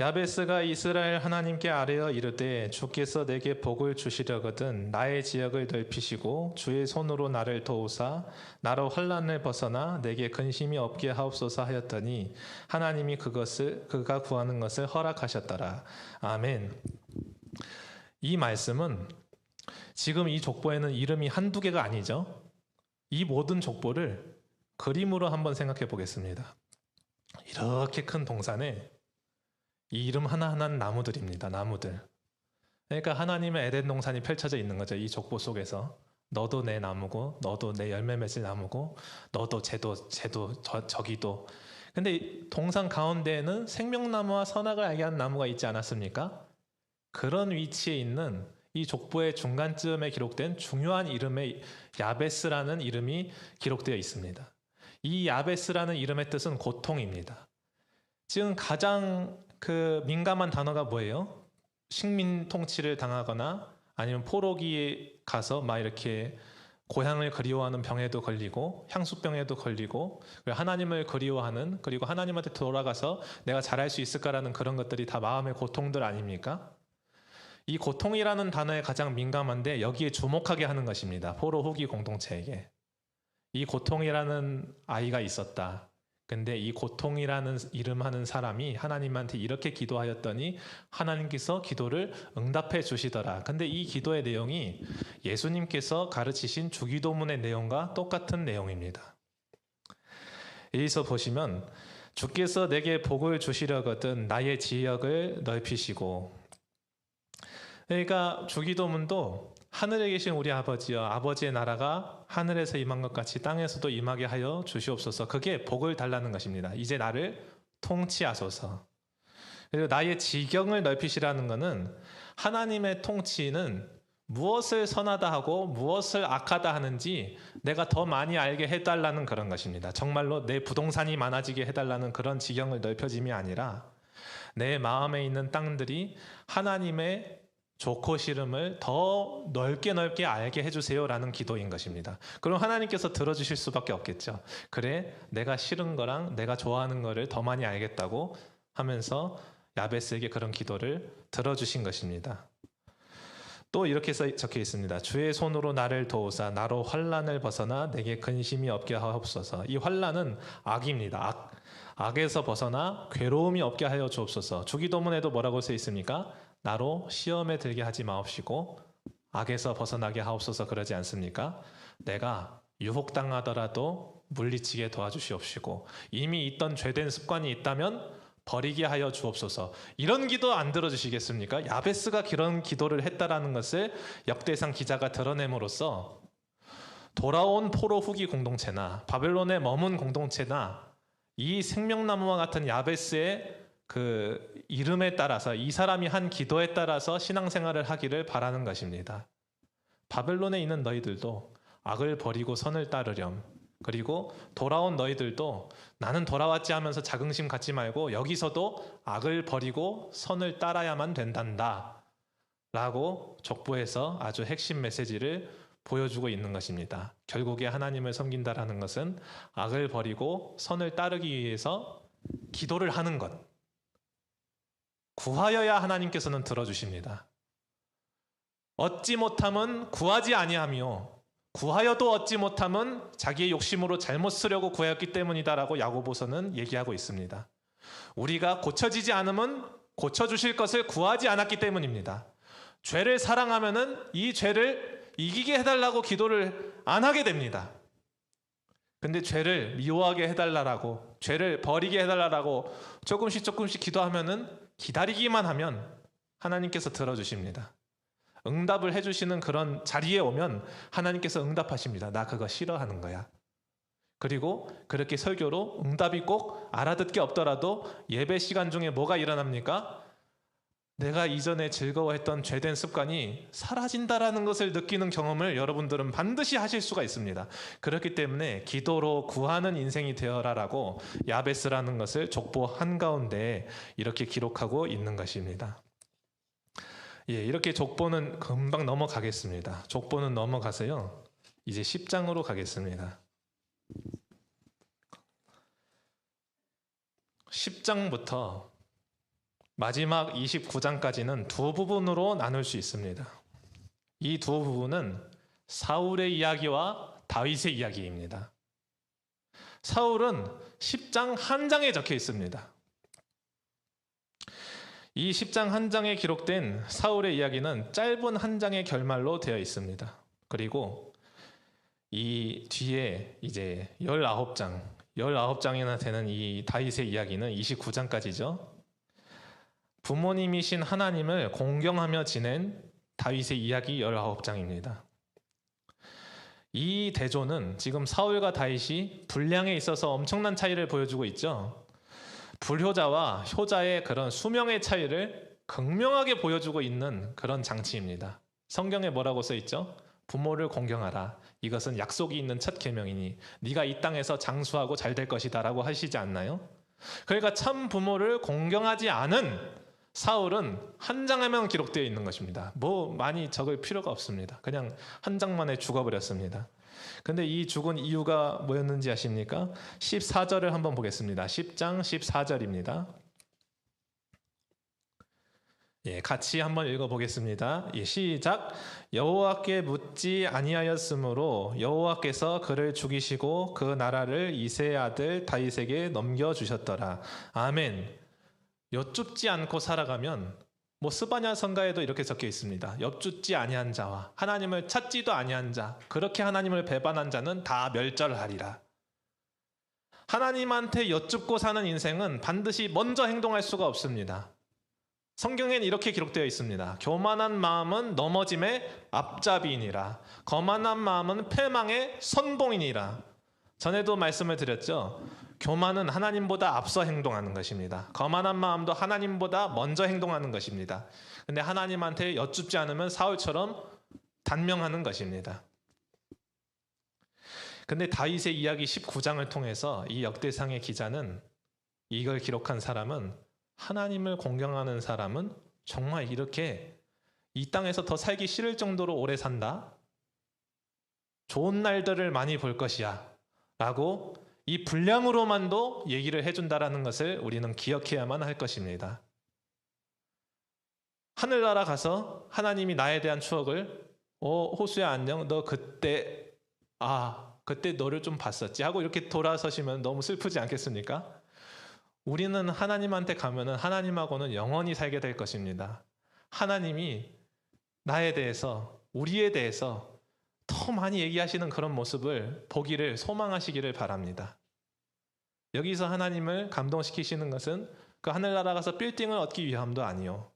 야베스가 이스라엘 하나님께 아뢰어 이르되 주께서 내게 복을 주시려거든 나의 지역을 넓히시고 주의 손으로 나를 도우사 나로 환난을 벗어나 내게 근심이 없게 하옵소서 하였더니 하나님이 그가 구하는 것을 허락하셨더라. 아멘. 이 말씀은 지금 이 족보에는 이름이 한두 개가 아니죠. 이 모든 족보를 그림으로 한번 생각해 보겠습니다. 이렇게 큰 동산에 이 이름 하나하나는 나무들입니다. 나무들. 그러니까 하나님의 에덴 동산이 펼쳐져 있는 거죠. 이 족보 속에서. 너도 내 나무고 너도 내 열매 맺을 나무고 너도 쟤도 저기도. 근데 동산 가운데에는 생명나무와 선악을 알게 하는 나무가 있지 않았습니까? 그런 위치에 있는 이 족보의 중간쯤에 기록된 중요한 이름의 야베스라는 이름이 기록되어 있습니다. 이 야베스라는 이름의 뜻은 고통입니다. 지금 가장 민감한 단어가 뭐예요? 식민 통치를 당하거나 아니면 포로기에 가서 막 이렇게 고향을 그리워하는 병에도 걸리고 향수병에도 걸리고 하나님을 그리워하는, 그리고 하나님한테 돌아가서 내가 잘할 수 있을까라는 그런 것들이 다 마음의 고통들 아닙니까? 이 고통이라는 단어에 가장 민감한데 여기에 주목하게 하는 것입니다. 포로 후기 공동체에게. 이 고통이라는 아이가 있었다. 근데 이 고통이라는 이름하는 사람이 하나님한테 이렇게 기도하였더니 하나님께서 기도를 응답해 주시더라. 근데 이 기도의 내용이 예수님께서 가르치신 주기도문의 내용과 똑같은 내용입니다. 여기서 보시면 주께서 내게 복을 주시려거든 나의 지역을 넓히시고, 그러니까 주기도문도 하늘에 계신 우리 아버지여, 아버지의 나라가 하늘에서 임한 것 같이 땅에서도 임하게 하여 주시옵소서. 그게 복을 달라는 것입니다. 이제 나를 통치하소서. 그리고 나의 지경을 넓히시라는 것은 하나님의 통치는 무엇을 선하다 하고 무엇을 악하다 하는지 내가 더 많이 알게 해달라는 그런 것입니다. 정말로 내 부동산이 많아지게 해달라는 그런 지경을 넓혀짐이 아니라 내 마음에 있는 땅들이 하나님의 좋고 싫음을 더 넓게 알게 해주세요라는 기도인 것입니다. 그럼 하나님께서 들어주실 수밖에 없겠죠. 그래, 내가 싫은 거랑 내가 좋아하는 거를 더 많이 알겠다고 하면서 야베스에게 그런 기도를 들어주신 것입니다. 또 이렇게 적혀 있습니다. 주의 손으로 나를 도우사 나로 환난을 벗어나 내게 근심이 없게 하옵소서. 이 환난은 악입니다. 악에서 벗어나 괴로움이 없게 하여 주옵소서. 주기도문에도 뭐라고 써 있습니까? 나로 시험에 들게 하지 마옵시고 악에서 벗어나게 하옵소서 그러지 않습니까? 내가 유혹당하더라도 물리치게 도와주시옵시고 이미 있던 죄된 습관이 있다면 버리게 하여 주옵소서. 이런 기도 안 들어주시겠습니까? 야베스가 그런 기도를 했다라는 것을 역대상 기자가 드러냄으로써 돌아온 포로 후기 공동체나 바벨론에 머문 공동체나 이 생명나무와 같은 야베스의 그 이름에 따라서 이 사람이 한 기도에 따라서 신앙생활을 하기를 바라는 것입니다. 바벨론에 있는 너희들도 악을 버리고 선을 따르렴. 그리고 돌아온 너희들도 나는 돌아왔지 하면서 자긍심 갖지 말고 여기서도 악을 버리고 선을 따라야만 된단다 라고 족보에서 아주 핵심 메시지를 보여주고 있는 것입니다. 결국에 하나님을 섬긴다라는 것은 악을 버리고 선을 따르기 위해서 기도를 하는 것, 구하여야 하나님께서는 들어주십니다. 얻지 못함은 구하지 아니하며 구하여도 얻지 못함은 자기의 욕심으로 잘못 쓰려고 구하였기 때문이다라고 야고보서는 얘기하고 있습니다. 우리가 고쳐지지 않으면 고쳐주실 것을 구하지 않았기 때문입니다. 죄를 사랑하면은 이 죄를 이기게 해달라고 기도를 안 하게 됩니다. 근데 죄를 미워하게 해달라고, 죄를 버리게 해달라고 조금씩 기도하면은, 기다리기만 하면 하나님께서 들어주십니다. 응답을 해주시는 그런 자리에 오면 하나님께서 응답하십니다. 나 그거 싫어하는 거야. 그리고 그렇게 설교로 응답이 꼭 알아듣게 없더라도 예배 시간 중에 뭐가 일어납니까? 내가 이전에 즐거워했던 죄된 습관이 사라진다라는 것을 느끼는 경험을 여러분들은 반드시 하실 수가 있습니다. 그렇기 때문에 기도로 구하는 인생이 되어라라고 야베스라는 것을 족보 한가운데 이렇게 기록하고 있는 것입니다. 예, 이렇게 족보는 금방 넘어가겠습니다. 족보는 넘어가서요. 이제 10장으로 가겠습니다. 10장부터 마지막 29장까지는 두 부분으로 나눌 수 있습니다. 이 두 부분은 사울의 이야기와 다윗의 이야기입니다. 사울은 10장 한 장에 적혀 있습니다. 이 10장 한 장에 기록된 사울의 이야기는 짧은 한 장의 결말로 되어 있습니다. 그리고 이 뒤에 이제 19장이나 되는 이 다윗의 이야기는 29장까지죠. 부모님이신 하나님을 공경하며 지낸 다윗의 이야기 19장입니다. 이 대조는 지금 사울과 다윗이 분량에 있어서 엄청난 차이를 보여주고 있죠. 불효자와 효자의 그런 수명의 차이를 극명하게 보여주고 있는 그런 장치입니다. 성경에 뭐라고 써 있죠? 부모를 공경하라. 이것은 약속이 있는 첫 계명이니 네가 이 땅에서 장수하고 잘 될 것이다 라고 하시지 않나요? 그러니까 참 부모를 공경하지 않은 사울은 한 장에만 기록되어 있는 것입니다. 뭐 많이 적을 필요가 없습니다. 그냥 한 장만에 죽어버렸습니다. 근데 이 죽은 이유가 뭐였는지 아십니까? 14절을 한번 보겠습니다. 10장 14절입니다. 예, 같이 한번 읽어보겠습니다. 예, 시작. 여호와께 묻지 아니하였으므로 여호와께서 그를 죽이시고 그 나라를 이새의 아들 다윗에게 넘겨주셨더라. 아멘. 여쭙지 않고 살아가면 뭐 스바냐 성가에도 이렇게 적혀 있습니다. 여쭙지 아니한 자와 하나님을 찾지도 아니한 자, 그렇게 하나님을 배반한 자는 다 멸절하리라. 하나님한테 여쭙고 사는 인생은 반드시 먼저 행동할 수가 없습니다. 성경에는 이렇게 기록되어 있습니다. 교만한 마음은 넘어짐의 앞잡이이니라. 거만한 마음은 패망의 선봉이니라. 전에도 말씀을 드렸죠. 교만은 하나님보다 앞서 행동하는 것입니다. 거만한 마음도 하나님보다 먼저 행동하는 것입니다. 근데 하나님한테 여쭙지 않으면 사울처럼 단명하는 것입니다. 근데 다윗의 이야기 19장을 통해서 이 역대상의 기자는, 이걸 기록한 사람은, 하나님을 공경하는 사람은 정말 이렇게 이 땅에서 더 살기 싫을 정도로 오래 산다? 좋은 날들을 많이 볼 것이야 라고 이 분량으로만도 얘기를 해준다라는 것을 우리는 기억해야만 할 것입니다. 하늘나라 가서 하나님이 나에 대한 추억을 호수야 안녕, 너 그때 그때 너를 좀 봤었지 하고 이렇게 돌아서시면 너무 슬프지 않겠습니까? 우리는 하나님한테 가면은 하나님하고는 영원히 살게 될 것입니다. 하나님이 나에 대해서, 우리에 대해서 더 많이 얘기하시는 그런 모습을 보기를 소망하시기를 바랍니다. 여기서 하나님을 감동시키시는 것은 그 하늘나라 가서 빌딩을 얻기 위함도 아니요,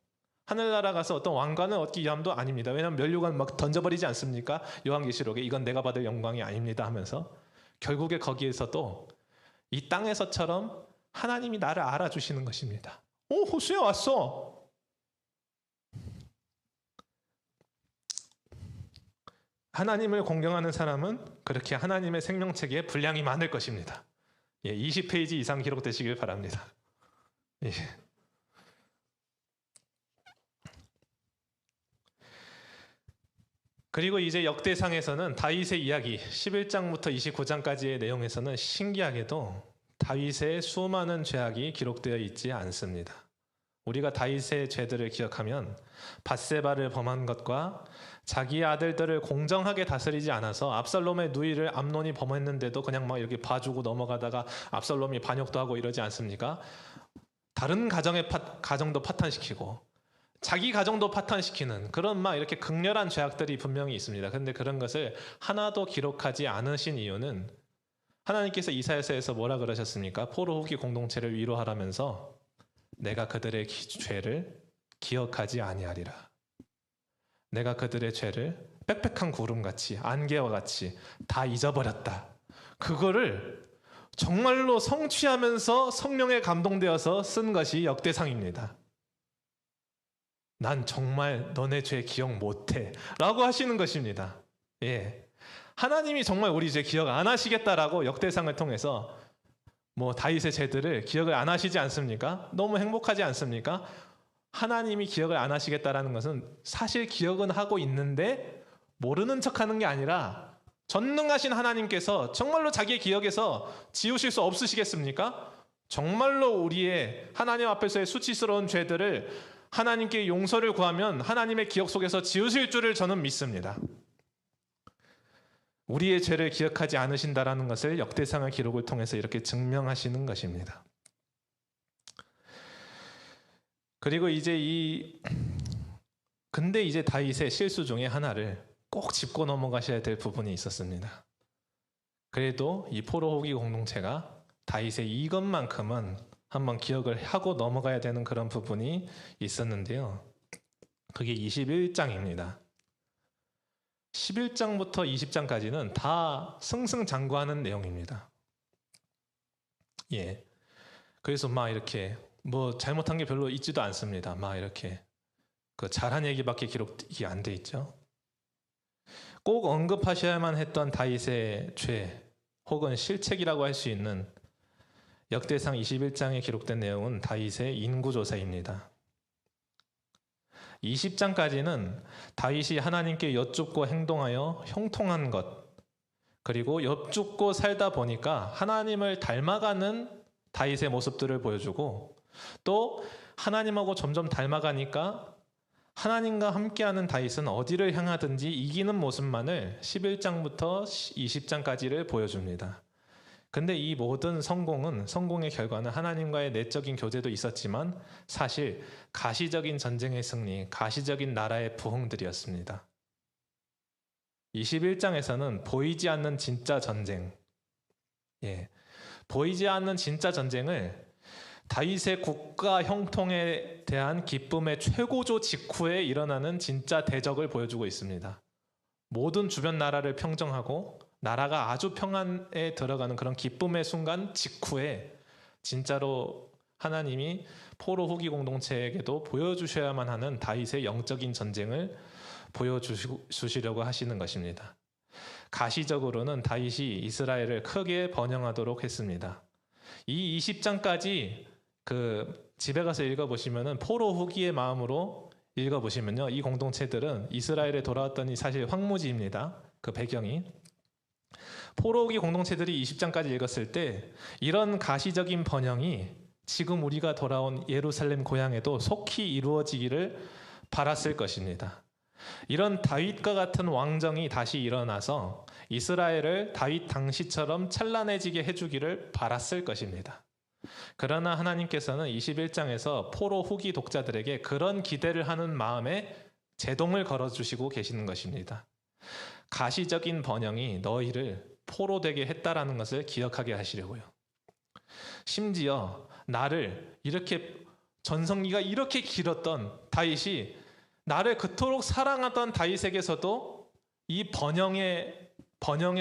하늘나라 가서 어떤 왕관을 얻기 위함도 아닙니다. 왜냐하면 면류관 막 던져버리지 않습니까? 요한계시록에 이건 내가 받을 영광이 아닙니다 하면서 결국에 거기에서도 이 땅에서처럼 하나님이 나를 알아주시는 것입니다. 호수야 왔어. 하나님을 공경하는 사람은 그렇게 하나님의 생명책에 분량이 많을 것입니다. 예, 20페이지 이상 기록되시길 바랍니다. 예. 그리고 이제 역대상에서는 다윗의 이야기 11장부터 29장까지의 내용에서는 신기하게도 다윗의 수많은 죄악이 기록되어 있지 않습니다. 우리가 다윗의 죄들을 기억하면 밧세바를 범한 것과 자기의 아들들을 공정하게 다스리지 않아서 압살롬의 누이를 암논이 범했는데도 그냥 막 이렇게 봐주고 넘어가다가 압살롬이 반역도 하고 이러지 않습니까? 다른 가정도 파탄시키고 자기 가정도 파탄시키는 그런 막 이렇게 극렬한 죄악들이 분명히 있습니다. 그런데 그런 것을 하나도 기록하지 않으신 이유는 하나님께서 이사야서에서 뭐라 그러셨습니까? 포로 후기 공동체를 위로하라면서 내가 그들의 죄를 기억하지 아니하리라. 내가 그들의 죄를 빽빽한 구름같이 안개와 같이 다 잊어버렸다. 그거를 정말로 성취하면서 성령에 감동되어서 쓴 것이 역대상입니다. 난 정말 너네 죄 기억 못해 라고 하시는 것입니다. 예. 하나님이 정말 우리 죄 기억 안 하시겠다라고 역대상을 통해서 뭐 다윗의 죄들을 기억을 안 하시지 않습니까? 너무 행복하지 않습니까? 하나님이 기억을 안 하시겠다라는 것은 사실 기억은 하고 있는데 모르는 척하는 게 아니라 전능하신 하나님께서 정말로 자기의 기억에서 지우실 수 없으시겠습니까? 정말로 우리의 하나님 앞에서의 수치스러운 죄들을 하나님께 용서를 구하면 하나님의 기억 속에서 지우실 줄을 저는 믿습니다. 우리의 죄를 기억하지 않으신다라는 것을 역대상의 기록을 통해서 이렇게 증명하시는 것입니다. 그리고 근데 이제 다윗의 실수 중에 하나를 꼭 짚고 넘어가셔야 될 부분이 있었습니다. 그래도 이 포로 후기 공동체가 다윗의 이것만큼은 한번 기억을 하고 넘어가야 되는 그런 부분이 있었는데요. 그게 21장입니다. 11장부터 20장까지는 다 승승장구하는 내용입니다. 예. 그래서 막 이렇게 뭐 잘못한 게 별로 있지도 않습니다. 막 이렇게 그 잘한 얘기밖에 기록이 안 돼 있죠. 꼭 언급하셔야만 했던 다윗의 죄 혹은 실책이라고 할 수 있는 역대상 21장에 기록된 내용은 다윗의 인구조사입니다. 20장까지는 다윗이 하나님께 여쭙고 행동하여 형통한 것, 그리고 여쭙고 살다 보니까 하나님을 닮아가는 다윗의 모습들을 보여주고, 또 하나님하고 점점 닮아가니까 하나님과 함께하는 다윗은 어디를 향하든지 이기는 모습만을 11장부터 20장까지를 보여줍니다. 근데 이 모든 성공의 결과는 하나님과의 내적인 교제도 있었지만 사실 가시적인 전쟁의 승리, 가시적인 나라의 부흥들이었습니다. 21장에서는 보이지 않는 진짜 전쟁, 보이지 않는 진짜 전쟁을 다윗의 국가 형통에 대한 기쁨의 최고조 직후에 일어나는 진짜 대적을 보여주고 있습니다. 모든 주변 나라를 평정하고 나라가 아주 평안에 들어가는 그런 기쁨의 순간 직후에 진짜로 하나님이 포로 후기 공동체에게도 보여주셔야만 하는 다윗의 영적인 전쟁을 보여주시려고 하시는 것입니다. 가시적으로는 다윗이 이스라엘을 크게 번영하도록 했습니다. 이 20장까지 집에 가서 읽어보시면은 포로 후기의 마음으로 읽어보시면요, 이 공동체들은 이스라엘에 돌아왔더니 사실 황무지입니다. 그 배경이. 포로 후기 공동체들이 20장까지 읽었을 때 이런 가시적인 번영이 지금 우리가 돌아온 예루살렘 고향에도 속히 이루어지기를 바랐을 것입니다. 이런 다윗과 같은 왕정이 다시 일어나서 이스라엘을 다윗 당시처럼 찬란해지게 해주기를 바랐을 것입니다. 그러나 하나님께서는 21장에서 포로 후기 독자들에게 그런 기대를 하는 마음에 제동을 걸어주시고 계시는 것입니다. 가시적인 번영이 너희를 포로되게 했다라는 것을 기억하게 하시려고요. 심지어 나를 이렇게 전성기가 이렇게 길었던 다윗이 나를 그토록 사랑하던 다윗에게서도 이 번영의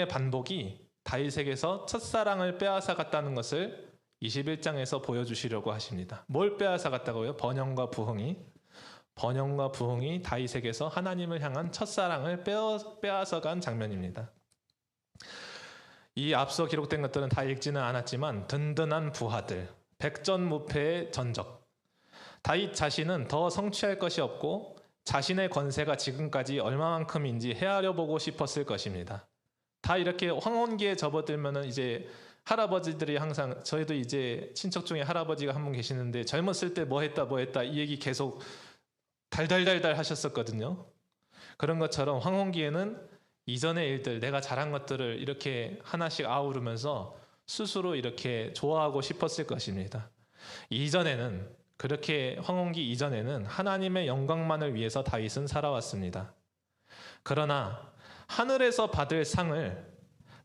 반복이 다윗에게서 첫사랑을 빼앗아갔다는 것을 21장에서 보여주시려고 하십니다. 뭘 빼앗아갔다고요? 번영과 부흥이 다윗에게서 하나님을 향한 첫사랑을 빼앗아간 장면입니다. 이 앞서 기록된 것들은 다 읽지는 않았지만 든든한 부하들, 백전무패의 전적, 다윗 자신은 더 성취할 것이 없고 자신의 권세가 지금까지 얼마만큼인지 헤아려 보고 싶었을 것입니다. 다 이렇게 황혼기에 접어들면은 이제 할아버지들이 항상, 저희도 이제 친척 중에 할아버지가 한 분 계시는데 젊었을 때 뭐 했다 이 얘기 계속 달달달달 하셨었거든요. 그런 것처럼 황혼기에는 이전의 일들, 내가 잘한 것들을 이렇게 하나씩 아우르면서 스스로 이렇게 좋아하고 싶었을 것입니다. 그렇게 황혼기 이전에는 하나님의 영광만을 위해서 다윗은 살아왔습니다. 그러나 하늘에서 받을 상을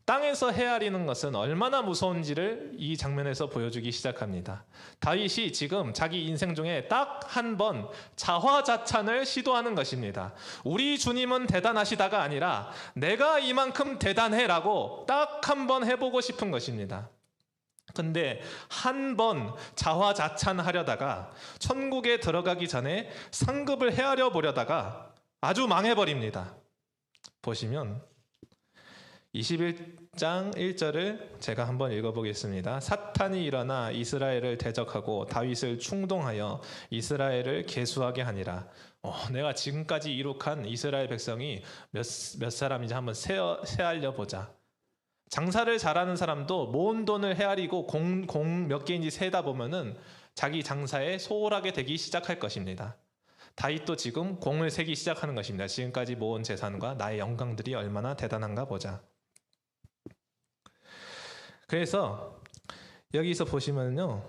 땅에서 헤아리는 것은 얼마나 무서운지를 이 장면에서 보여주기 시작합니다. 다윗이 지금 자기 인생 중에 딱 한 번 자화자찬을 시도하는 것입니다. 우리 주님은 대단하시다가 아니라 내가 이만큼 대단해라고 딱 한 번 해보고 싶은 것입니다. 근데 한 번 자화자찬하려다가 천국에 들어가기 전에 상급을 헤아려 보려다가 아주 망해버립니다. 보시면 21장 1절을 제가 한번 읽어보겠습니다. 사탄이 일어나 이스라엘을 대적하고 다윗을 충동하여 이스라엘을 계수하게 하니라. 내가 지금까지 이룩한 이스라엘 백성이 몇 사람인지 한번 세알려 보자. 장사를 잘하는 사람도 모은 돈을 헤아리고 공 몇 개인지 세다 보면은 자기 장사에 소홀하게 되기 시작할 것입니다. 다윗도 지금 공을 세기 시작하는 것입니다. 지금까지 모은 재산과 나의 영광들이 얼마나 대단한가 보자. 그래서 여기서 보시면요,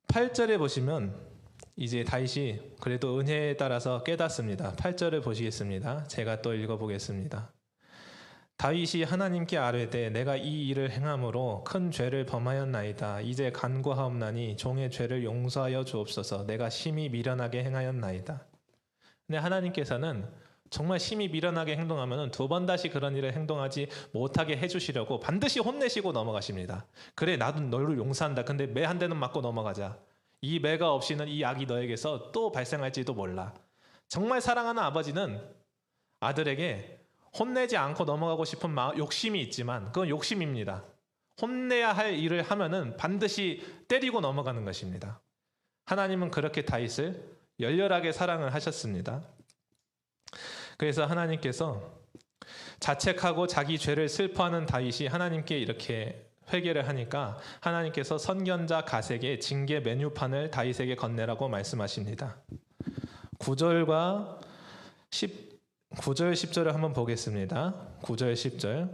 8절에 보시면 이제 다윗이 그래도 은혜에 따라서 깨닫습니다. 8절을 보시겠습니다. 제가 또 읽어보겠습니다. 다윗이 하나님께 아뢰되 내가 이 일을 행함으로 큰 죄를 범하였나이다. 이제 간구하옵나니 종의 죄를 용서하여 주옵소서. 내가 심히 미련하게 행하였나이다. 근데 하나님께서는 정말 심히 미련하게 행동하면 두 번 다시 그런 일을 행동하지 못하게 해주시려고 반드시 혼내시고 넘어가십니다. 그래, 나도 너를 용서한다. 근데 매 한 대는 맞고 넘어가자. 이 매가 없이는 이 악이 너에게서 또 발생할지도 몰라. 정말 사랑하는 아버지는 아들에게 혼내지 않고 넘어가고 싶은 욕심이 있지만 그건 욕심입니다. 혼내야 할 일을 하면은 반드시 때리고 넘어가는 것입니다. 하나님은 그렇게 다윗을 열렬하게 사랑을 하셨습니다. 그래서 하나님께서 자책하고 자기 죄를 슬퍼하는 다윗이 하나님께 이렇게 회개를 하니까 하나님께서 선견자 갓에게 징계 메뉴판을 다윗에게 건네라고 말씀하십니다. 9절과 9절 10절을 한번 보겠습니다. 9절 10절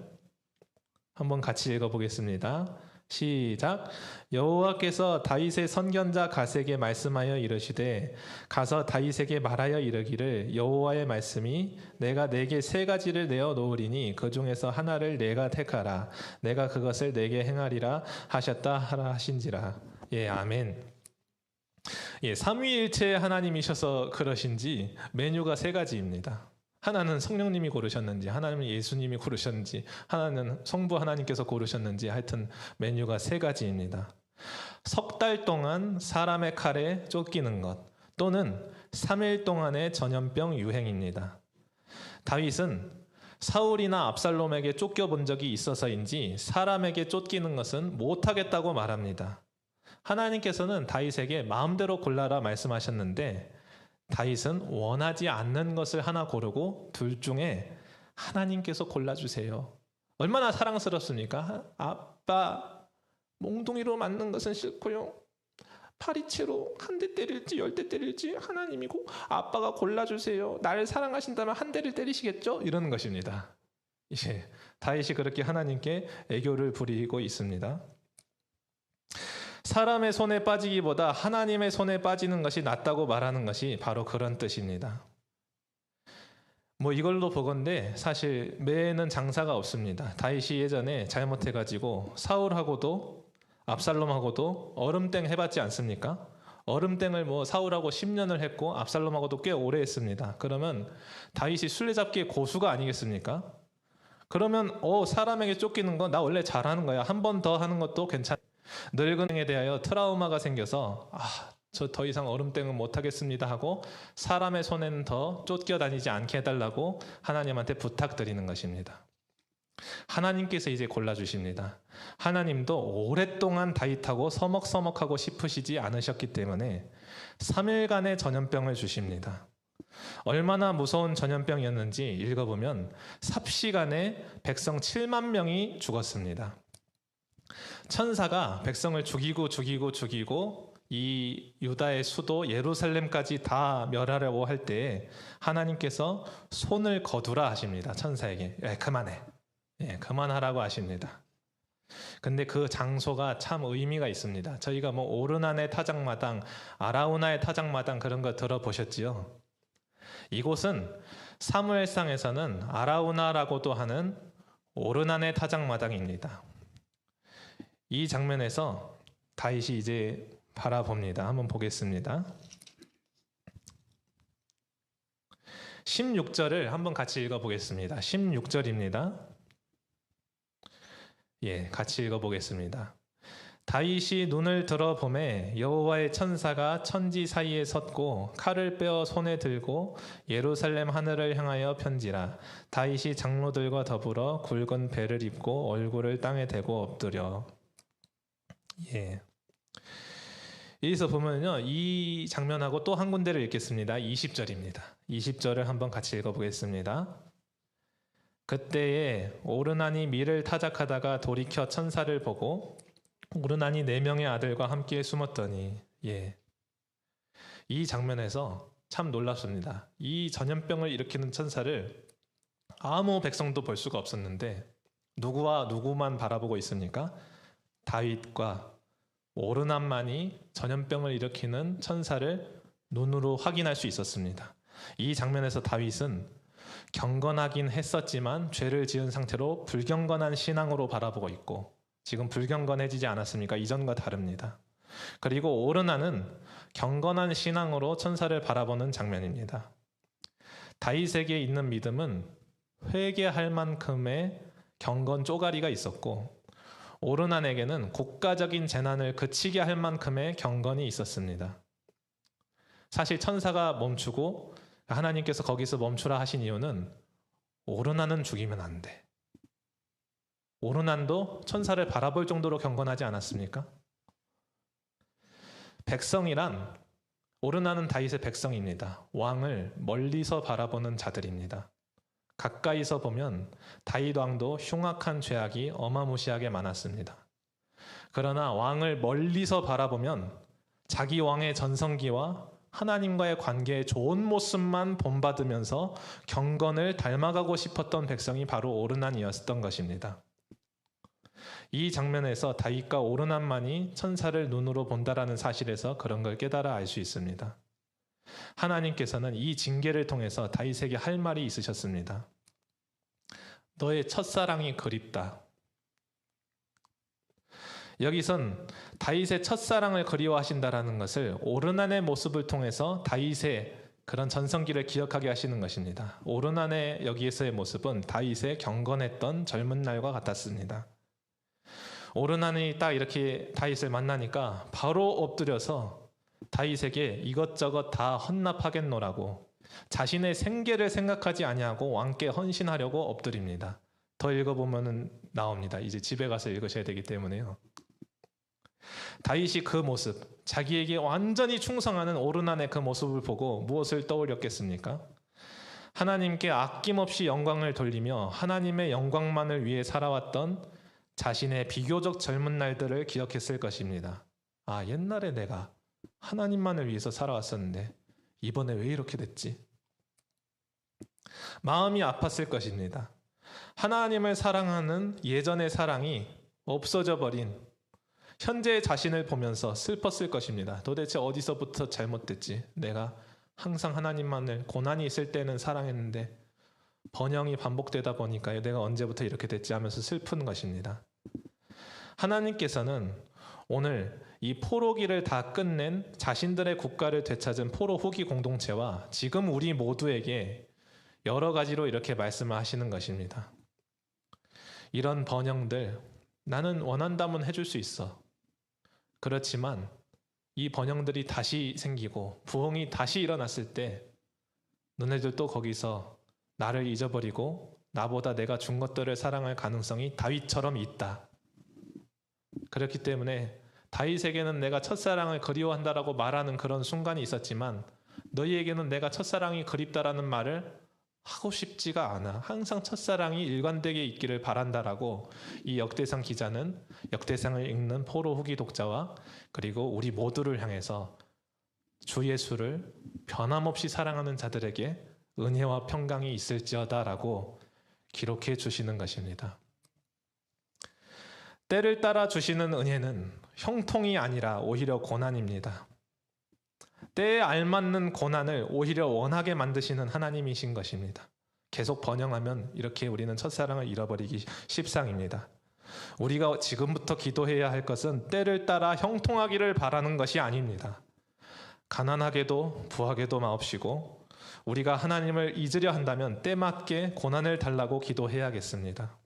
한번 같이 읽어보겠습니다. 시작. 여호와께서 다윗의 선견자 갓에게 말씀하여 이르시되 가서 다윗에게 말하여 이르기를 여호와의 말씀이 내가 네게 세 가지를 내어 놓으리니 그 중에서 하나를 내가 택하라 내가 그것을 네게 행하리라 하셨다 하라 하신지라. 예, 아멘. 예, 삼위일체의 하나님이셔서 그러신지 메뉴가 세 가지입니다. 하나는 성령님이 고르셨는지, 하나는 예수님이 고르셨는지, 하나는 성부 하나님께서 고르셨는지, 하여튼 메뉴가 세 가지입니다. 석 달 동안 사람의 칼에 쫓기는 것, 또는 3일 동안의 전염병 유행입니다. 다윗은 사울이나 압살롬에게 쫓겨본 적이 있어서인지 사람에게 쫓기는 것은 못하겠다고 말합니다. 하나님께서는 다윗에게 마음대로 골라라 말씀하셨는데 다윗은 원하지 않는 것을 하나 고르고 둘 중에 하나님께서 골라주세요. 얼마나 사랑스럽습니까? 아빠, 몽둥이로 맞는 것은 싫고요. 파리채로 한 대 때릴지 10대 때릴지 하나님이고 아빠가 골라주세요. 나를 사랑하신다면 한 대를 때리시겠죠? 이러는 것입니다. 예, 다윗이 그렇게 하나님께 애교를 부리고 있습니다. 사람의 손에 빠지기보다 하나님의 손에 빠지는 것이 낫다고 말하는 것이 바로 그런 뜻입니다. 이걸로 보건대 사실 매에는 장사가 없습니다. 다윗이 예전에 잘못해가지고 사울하고도 압살롬하고도 얼음땡 해봤지 않습니까? 얼음땡을 사울하고 10년을 했고 압살롬하고도 꽤 오래 했습니다. 그러면 다윗이 술래잡기의 고수가 아니겠습니까? 그러면 사람에게 쫓기는 거 나 원래 잘하는 거야. 한 번 더 하는 것도 괜찮아. 늙은 행에 대하여 트라우마가 생겨서 저 더 이상 얼음땡은 못하겠습니다 하고 사람의 손에는 더 쫓겨다니지 않게 해달라고 하나님한테 부탁드리는 것입니다. 하나님께서 이제 골라주십니다. 하나님도 오랫동안 다윗하고 서먹서먹하고 싶으시지 않으셨기 때문에 3일간의 전염병을 주십니다. 얼마나 무서운 전염병이었는지 읽어보면 삽시간에 백성 7만 명이 죽었습니다. 천사가 백성을 죽이고 이 유다의 수도 예루살렘까지 다 멸하려고 할 때에 하나님께서 손을 거두라 하십니다. 천사에게. 그만해. 그만하라고 하십니다. 근데 그 장소가 참 의미가 있습니다. 저희가 오르난의 타작마당, 아라우나의 타작마당 그런 거 들어보셨지요? 이곳은 사무엘상에서는 아라우나라고도 하는 오르난의 타작마당입니다. 이 장면에서 다윗이 이제 바라봅니다. 한번 보겠습니다. 16절을 한번 같이 읽어보겠습니다. 16절입니다. 같이 읽어보겠습니다. 다윗이 눈을 들어 보매 여호와의 천사가 천지 사이에 섰고 칼을 빼어 손에 들고 예루살렘 하늘을 향하여 편지라. 다윗이 장로들과 더불어 굵은 배를 입고 얼굴을 땅에 대고 엎드려. 여기서 보면요, 이 장면하고 또 한 군데를 읽겠습니다. 20절입니다. 20절을 한번 같이 읽어보겠습니다. 그때에 오르난이 밀을 타작하다가 돌이켜 천사를 보고 오르난이 4명의 아들과 함께 숨었더니. 이 장면에서 참 놀랍습니다. 이 전염병을 일으키는 천사를 아무 백성도 볼 수가 없었는데 누구와 누구만 바라보고 있습니까? 다윗과 오르난만이 전염병을 일으키는 천사를 눈으로 확인할 수 있었습니다. 이 장면에서 다윗은 경건하긴 했었지만 죄를 지은 상태로 불경건한 신앙으로 바라보고 있고 지금 불경건해지지 않았습니까? 이전과 다릅니다. 그리고 오르난은 경건한 신앙으로 천사를 바라보는 장면입니다. 다윗에게 있는 믿음은 회개할 만큼의 경건 쪼가리가 있었고 오르난에게는 국가적인 재난을 그치게 할 만큼의 경건이 있었습니다. 사실 천사가 멈추고 하나님께서 거기서 멈추라 하신 이유는 오르난은 죽이면 안 돼. 오르난도 천사를 바라볼 정도로 경건하지 않았습니까? 백성이란 오르나는 다윗의 백성입니다. 왕을 멀리서 바라보는 자들입니다. 가까이서 보면 다윗 왕도 흉악한 죄악이 어마무시하게 많았습니다. 그러나 왕을 멀리서 바라보면 자기 왕의 전성기와 하나님과의 관계의 좋은 모습만 본받으면서 경건을 닮아가고 싶었던 백성이 바로 오르난이었던 것입니다. 이 장면에서 다윗과 오르난만이 천사를 눈으로 본다라는 사실에서 그런 걸 깨달아 알 수 있습니다. 하나님께서는 이 징계를 통해서 다윗에게 할 말이 있으셨습니다. 너의 첫사랑이 그립다. 여기선 다윗의 첫사랑을 그리워하신다라는 것을 오르난의 모습을 통해서 다윗의 그런 전성기를 기억하게 하시는 것입니다. 오르난의 여기에서의 모습은 다윗의 경건했던 젊은 날과 같았습니다. 오르난이 딱 이렇게 다윗을 만나니까 바로 엎드려서 다윗에게 이것저것 다 헌납하겠노라고 자신의 생계를 생각하지 아니하고 왕께 헌신하려고 엎드립니다. 더 읽어보면 나옵니다. 이제 집에 가서 읽으셔야 되기 때문에요. 다윗이 그 모습, 자기에게 완전히 충성하는 오르난의 그 모습을 보고 무엇을 떠올렸겠습니까? 하나님께 아낌없이 영광을 돌리며 하나님의 영광만을 위해 살아왔던 자신의 비교적 젊은 날들을 기억했을 것입니다. 아, 옛날에 내가 하나님만을 위해서 살아왔었는데 이번에 왜 이렇게 됐지? 마음이 아팠을 것입니다. 하나님을 사랑하는 예전의 사랑이 없어져 버린 현재의 자신을 보면서 슬펐을 것입니다. 도대체 어디서부터 잘못됐지? 내가 항상 하나님만을 고난이 있을 때는 사랑했는데 번영이 반복되다 보니까 내가 언제부터 이렇게 됐지 하면서 슬픈 것입니다. 하나님께서는 오늘 이 포로기를 다 끝낸 자신들의 국가를 되찾은 포로 후기 공동체와 지금 우리 모두에게 여러 가지로 이렇게 말씀을 하시는 것입니다. 이런 번영들 나는 원한다면 해줄 수 있어. 그렇지만 이 번영들이 다시 생기고 부흥이 다시 일어났을 때 너네들도 거기서 나를 잊어버리고 나보다 내가 준 것들을 사랑할 가능성이 다윗처럼 있다. 그렇기 때문에 다윗에게는 내가 첫사랑을 그리워한다라고 말하는 그런 순간이 있었지만 너희에게는 내가 첫사랑이 그립다라는 말을 하고 싶지가 않아. 항상 첫사랑이 일관되게 있기를 바란다라고 이 역대상 기자는 역대상을 읽는 포로 후기 독자와 그리고 우리 모두를 향해서 주 예수를 변함없이 사랑하는 자들에게 은혜와 평강이 있을지어다라고 기록해 주시는 것입니다. 때를 따라 주시는 은혜는 형통이 아니라 오히려 고난입니다. 때에 알맞는 고난을 오히려 원하게 만드시는 하나님이신 것입니다. 계속 번영하면 이렇게 우리는 첫사랑을 잃어버리기 십상입니다. 우리가 지금부터 기도해야 할 것은 때를 따라 형통하기를 바라는 것이 아닙니다. 가난하게도 부하게도 마옵시고 우리가 하나님을 잊으려 한다면 때맞게 고난을 달라고 기도해야겠습니다.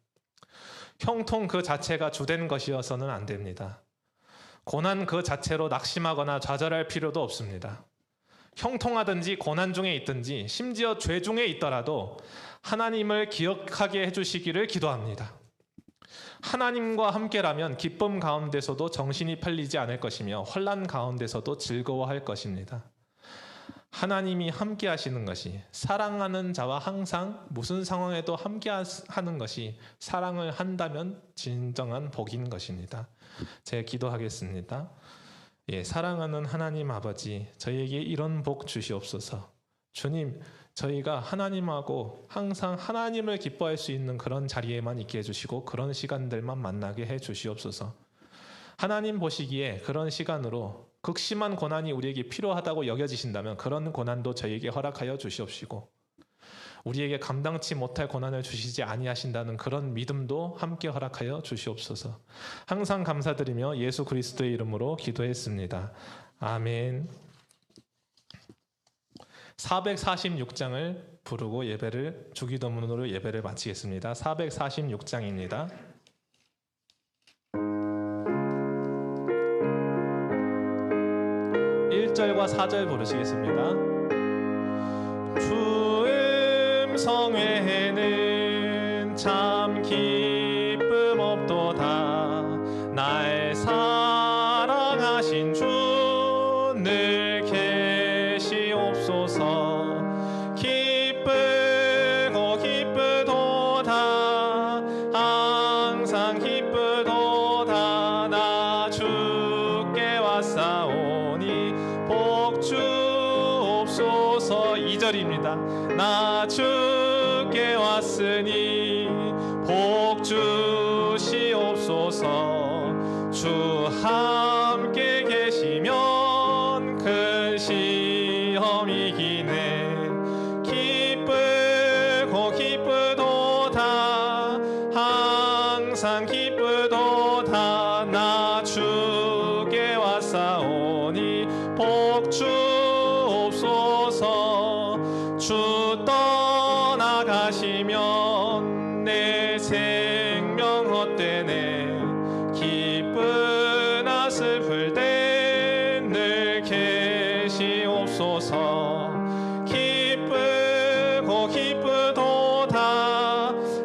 형통 그 자체가 주된 것이어서는 안 됩니다. 고난 그 자체로 낙심하거나 좌절할 필요도 없습니다. 형통하든지 고난 중에 있든지 심지어 죄 중에 있더라도 하나님을 기억하게 해주시기를 기도합니다. 하나님과 함께라면 기쁨 가운데서도 정신이 팔리지 않을 것이며 혼란 가운데서도 즐거워할 것입니다. 하나님이 함께 하시는 것이 사랑하는 자와 항상 무슨 상황에도 함께 하는 것이 사랑을 한다면 진정한 복인 것입니다. 제가 기도하겠습니다. 사랑하는 하나님 아버지, 저희에게 이런 복 주시옵소서. 주님, 저희가 하나님하고 항상 하나님을 기뻐할 수 있는 그런 자리에만 있게 해주시고 그런 시간들만 만나게 해주시옵소서. 하나님 보시기에 그런 시간으로 극심한 고난이 우리에게 필요하다고 여겨지신다면 그런 고난도 저희에게 허락하여 주시옵시고 우리에게 감당치 못할 고난을 주시지 아니하신다는 그런 믿음도 함께 허락하여 주시옵소서. 항상 감사드리며 예수 그리스도의 이름으로 기도했습니다. 아멘. 446장을 부르고 예배를 주기도문으로 예배를 마치겠습니다. 446장입니다. 1절과 4절 부르시겠습니다. 주 음성 외에는 참 기쁨 없도다. 날 사랑하신 주 늘 이어서 2절입니다. 나 주께 왔으니 복 주시옵소서. 주 함께 계시면 큰 시험이기네. 기쁘고 기쁘도다 항상 기쁘도다. 나 주께 왔사오니 복 주옵소서. 주 떠나가시면 내 생명 헛되네. 기쁘나 슬플 때 늘 계시옵소서. 기쁘고 기쁘도다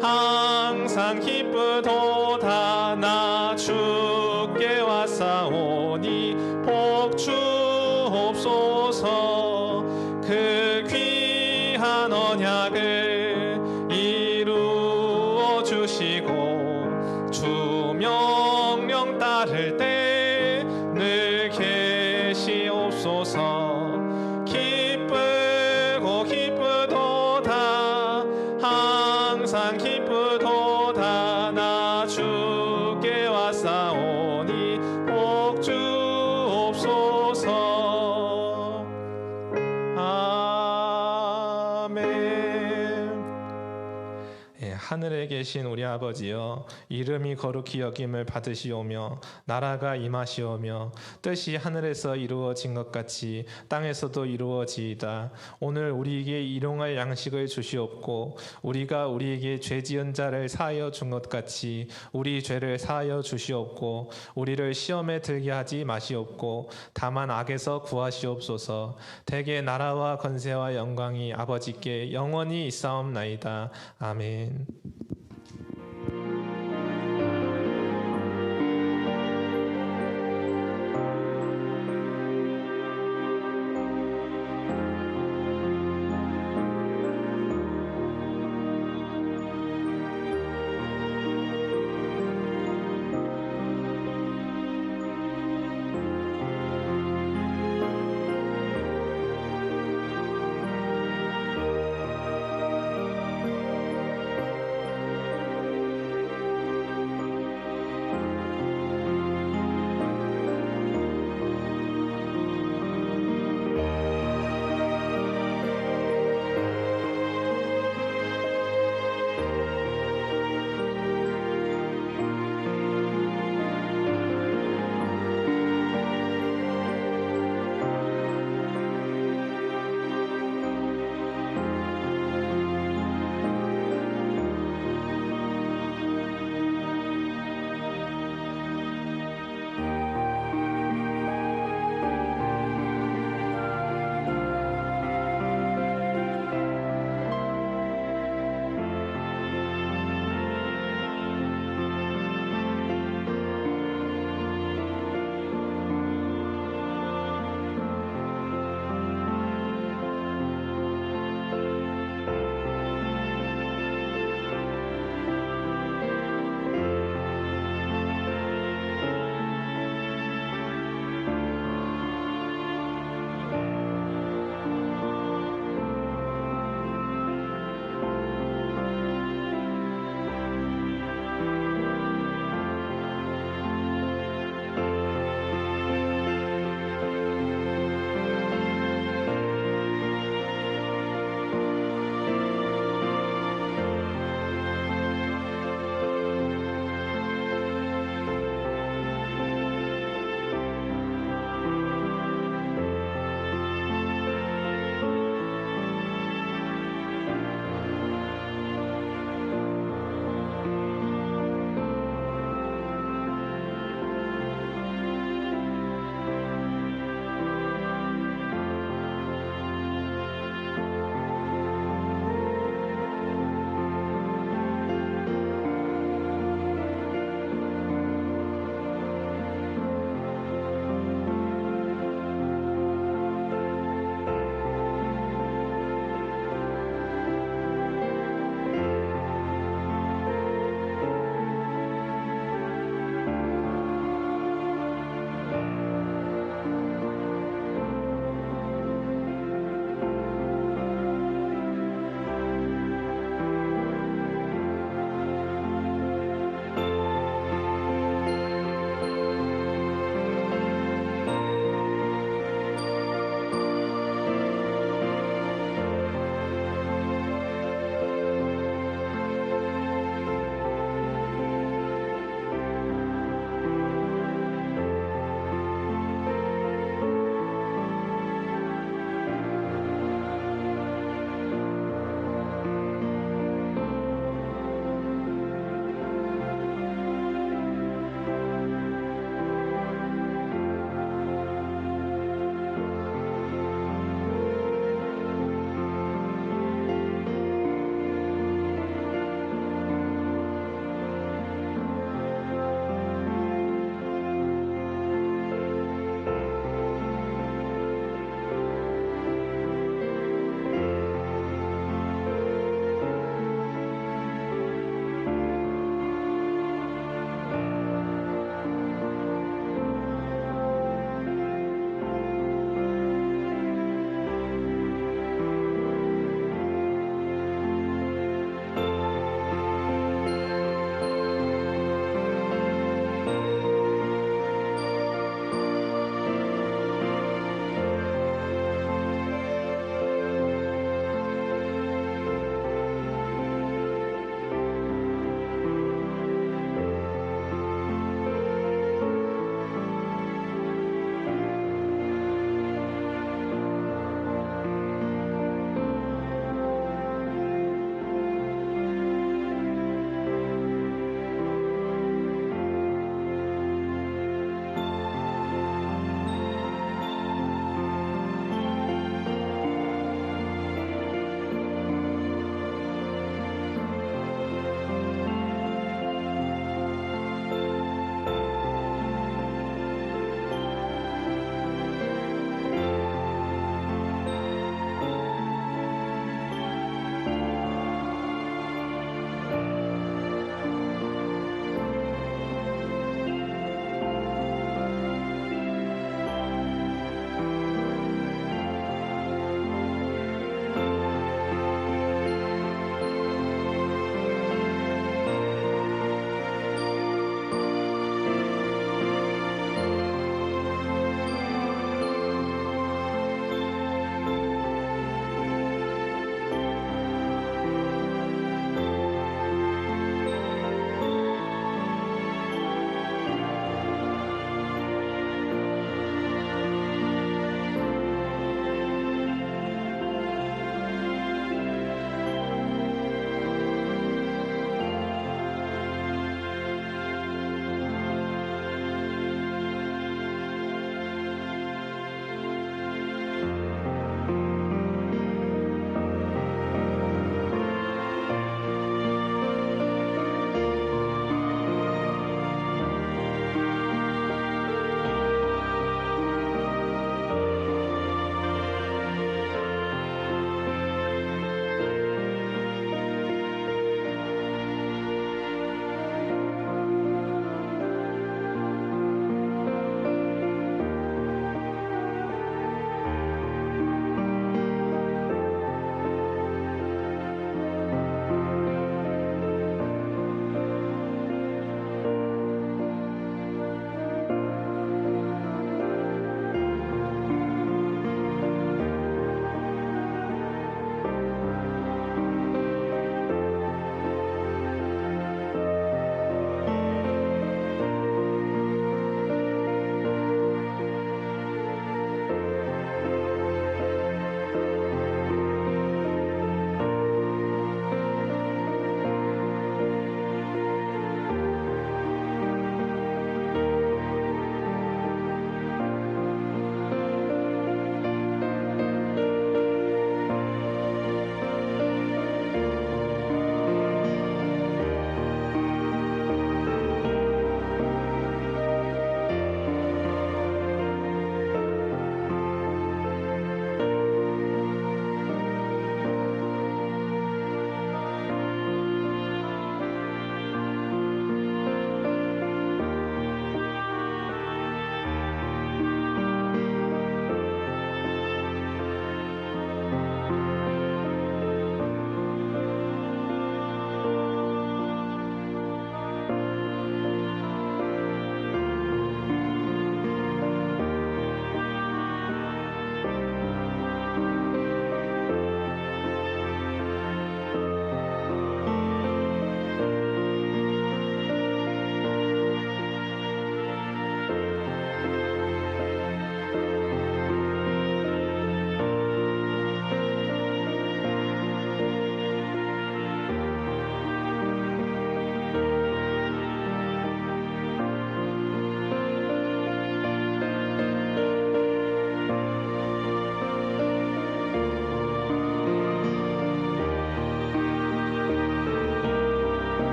항상 기쁘도다. 나 주께 왔사오니 복 주옵소서. 그 귀한 언약을 이루어 주시고 주 명령 따를 때 늘 계시옵소서. 기쁘고 기쁘도다 항상 기쁘도다. 나 주께 왔사오니 복 주옵소서. 아멘. 하늘에 계신 우리 아버지여, 이름이 거룩히 여김을 받으시오며 나라가 임하시오며 뜻이 하늘에서 이루어진 것 같이 땅에서도 이루어지이다. 오늘 우리에게 일용할 양식을 주시옵고 우리가 우리에게 죄 지은 자를 사하여 준 것 같이 우리 죄를 사하여 주시옵고 우리를 시험에 들게 하지 마시옵고 다만 악에서 구하시옵소서. 대개 나라와 권세와 영광이 아버지께 영원히 있사옵나이다. 아멘.